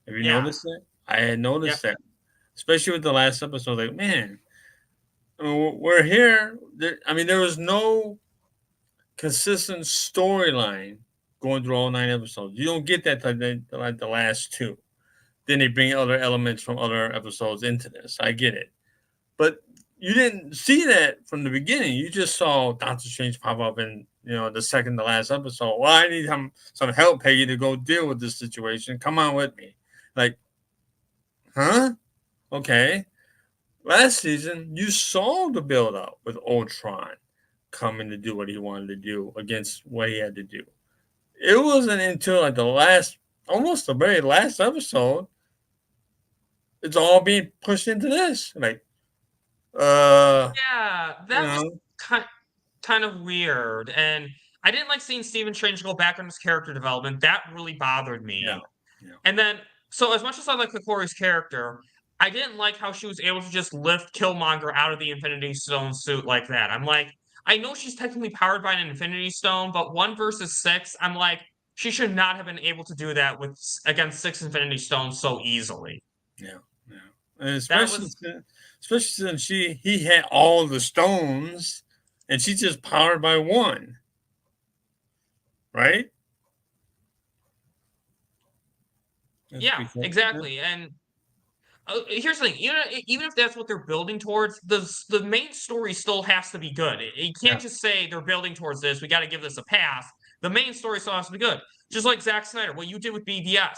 Have you noticed that? I had noticed that, especially with the last episode. Like, man, we're here. There was no consistent storyline going through all 9 episodes. You don't get that like the last 2. Then they bring other elements from other episodes into this. I get it. But you didn't see that from the beginning. You just saw Doctor Strange pop up in the second to last episode. Well, I need some help, Peggy, to go deal with this situation. Come on with me. Like, huh? Okay. Last season, you saw the build up with Ultron coming to do what he wanted to do against what he had to do. It wasn't until like almost the very last episode, it's all being pushed into this. Like, yeah, that was kind of weird, and I didn't like seeing Stephen Strange go back on his character development. That really bothered me. Yeah. And then, so as much as I like Kokori's character, I didn't like how she was able to just lift Killmonger out of the Infinity Stone suit like that. I'm like, I know she's technically powered by an Infinity Stone, but 1 versus 6, I'm like, she should not have been able to do that against 6 Infinity Stones so easily. Yeah. And especially since he had all the stones, and she's just powered by 1, right? Yeah, exactly. And here's the thing: even if that's what they're building towards, the main story still has to be good. You can't just say they're building towards this. We got to give this a pass. The main story still has to be good. Just like Zack Snyder, what you did with BVS.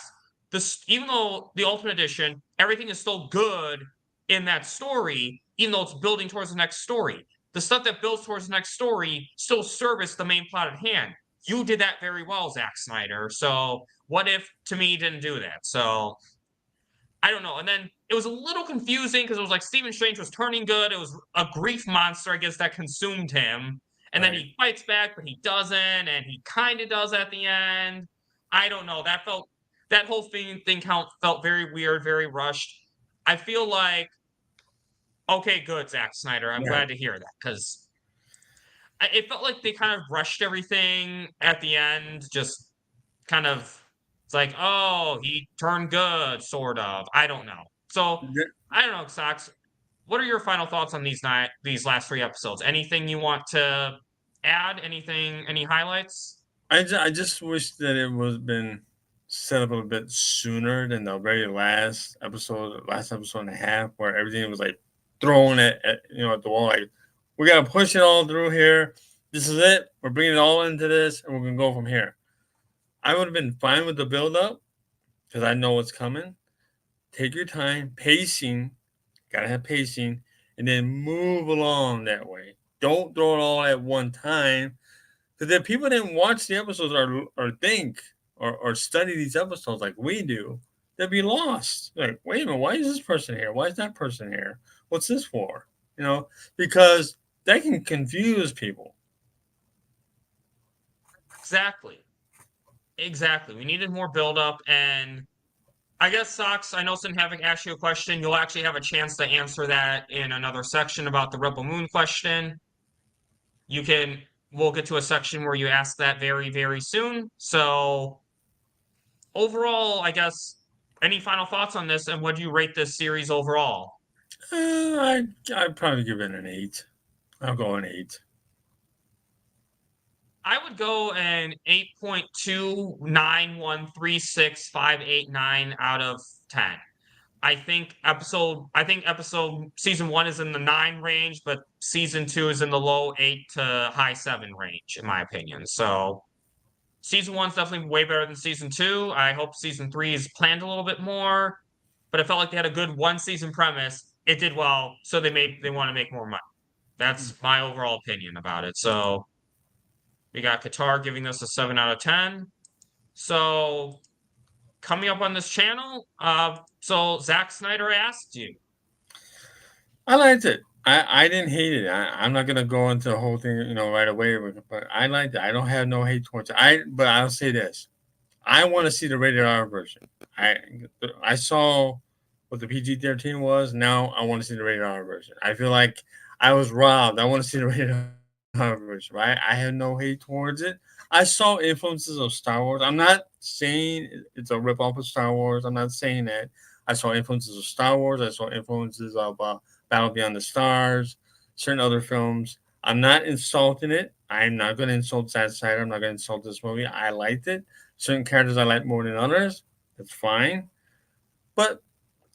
Even though the Ultimate Edition, everything is still good in that story, even though it's building towards the next story. The stuff that builds towards the next story still service the main plot at hand. You did that very well, Zack Snyder. So What If, to me, didn't do that? So I don't know. And then it was a little confusing because it was like Stephen Strange was turning good. It was a grief monster, I guess, that consumed him. And then he fights back, but he doesn't, and he kind of does at the end. I don't know. That whole thing felt very weird, very rushed. I feel like, okay, good, Zack Snyder. I'm glad to hear that, because it felt like they kind of rushed everything at the end. Just kind of, it's like, oh, he turned good, sort of. I don't know. So I don't know, Sox. What are your final thoughts on these last 3 episodes? Anything you want to add? Any highlights? I just wish that it was been set up a little bit sooner than the very last episode and a half, where everything was like thrown at at the wall. Like, we got to push it all through here. This is it. We're bringing it all into this, and we're gonna go from here. I would have been fine with the build up because I know what's coming. Take your time, pacing. Gotta have pacing, and then move along that way. Don't throw it all at one time. Because if people didn't watch the episodes or think or study these episodes like we do, they'd be lost. Like, wait a minute, why is this person here? Why is that person here? What's this for? Because that can confuse people. Exactly. We needed more build-up, and I guess, Sox, I know since having asked you a question, you'll actually have a chance to answer that in another section about the Rebel Moon question. We'll get to a section where you ask that very, very soon. So overall, I guess, any final thoughts on this, and what do you rate this series overall? I'd probably give it an 8. I'll go an 8. I would go an 8.2913658 out of 10. I think season 1 is in the 9 range, but season 2 is in the low 8 to high 7 range, in my opinion. So season 1's definitely way better than season 2. I hope season 3 is planned a little bit more, but it felt like they had a good 1-season premise. It did well, so they want to make more money. That's my overall opinion about it. So we got Qatar giving us a 7 out of 10. So coming up on this channel, so Zack Snyder asked you. I liked it. I didn't hate it. I'm not gonna go into the whole thing, right away. But I liked it. I don't have no hate towards it. But I'll say this: I want to see the rated R version. I saw what the PG-13 was. Now I want to see the rated R version. I feel like I was robbed. I want to see the rated R version. Right? I have no hate towards it. I saw influences of Star Wars. I'm not saying it's a ripoff of Star Wars. I'm not saying that. I saw influences of Star Wars. I saw influences of Battle Beyond the Stars, certain other films. I'm not insulting it. I'm not going to insult Zack Snyder. I'm not going to insult this movie. I liked it. Certain characters I like more than others. That's fine. But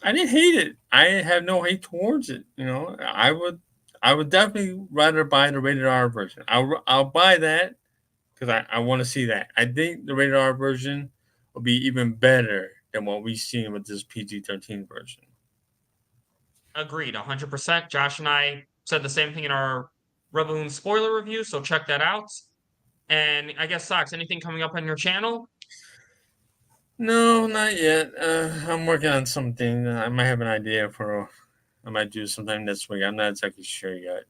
I didn't hate it. I have no hate towards it. I would definitely rather buy the rated R version. I'll buy that because I want to see that. I think the rated R version will be even better than what we've seen with this PG-13 version. Agreed, 100%. Josh and I said the same thing in our Rebel Moon spoiler review, so check that out. And I guess, Sox, anything coming up on your channel? No, not yet. I'm working on something. I might have an idea I might do sometime this week. I'm not exactly sure yet.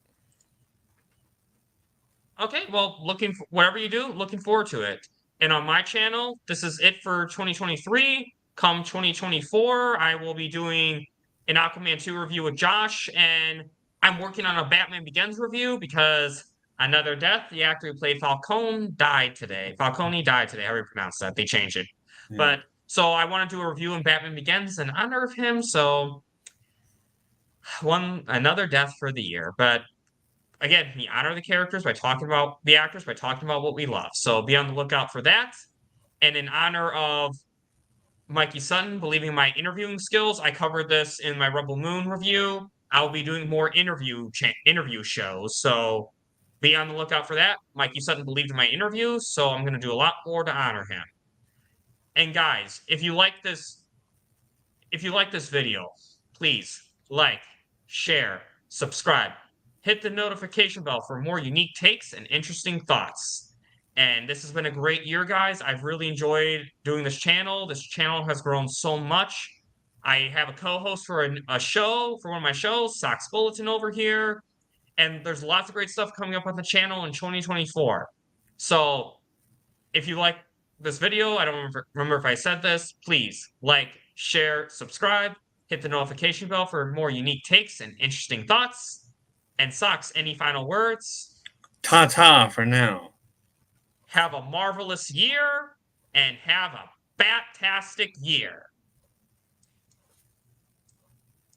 Okay, well, whatever you do, looking forward to it. And on my channel, this is it for 2023. Come 2024, I will be doing an Aquaman 2 review with Josh, and I'm working on a Batman Begins review because another death. The actor who played Falcone died today. Falcone died today. How do you pronounce that? They changed it. Yeah. But so I want to do a review in Batman Begins in honor of him. So another death for the year. But again, we honor the characters by talking about the actors, by talking about what we love. So be on the lookout for that. And in honor of Mikey Sutton believing in my interviewing skills, I covered this in my Rebel Moon review. I'll be doing more interview shows, so be on the lookout for that. Mikey Sutton believed in my interviews, so I'm going to do a lot more to honor him. And guys, if you like this video, please like, share, subscribe, hit the notification bell for more unique takes and interesting thoughts. And this has been a great year, guys. I've really enjoyed doing this channel. This channel has grown so much. I have a co-host for a show, for one of my shows, Sox Bulletin over here. And there's lots of great stuff coming up on the channel in 2024. So if you like this video, I don't remember if I said this, please like, share, subscribe, hit the notification bell for more unique takes and interesting thoughts. And Socks, any final words? Ta-ta for now. Have a marvelous year and have a bat-tastic year.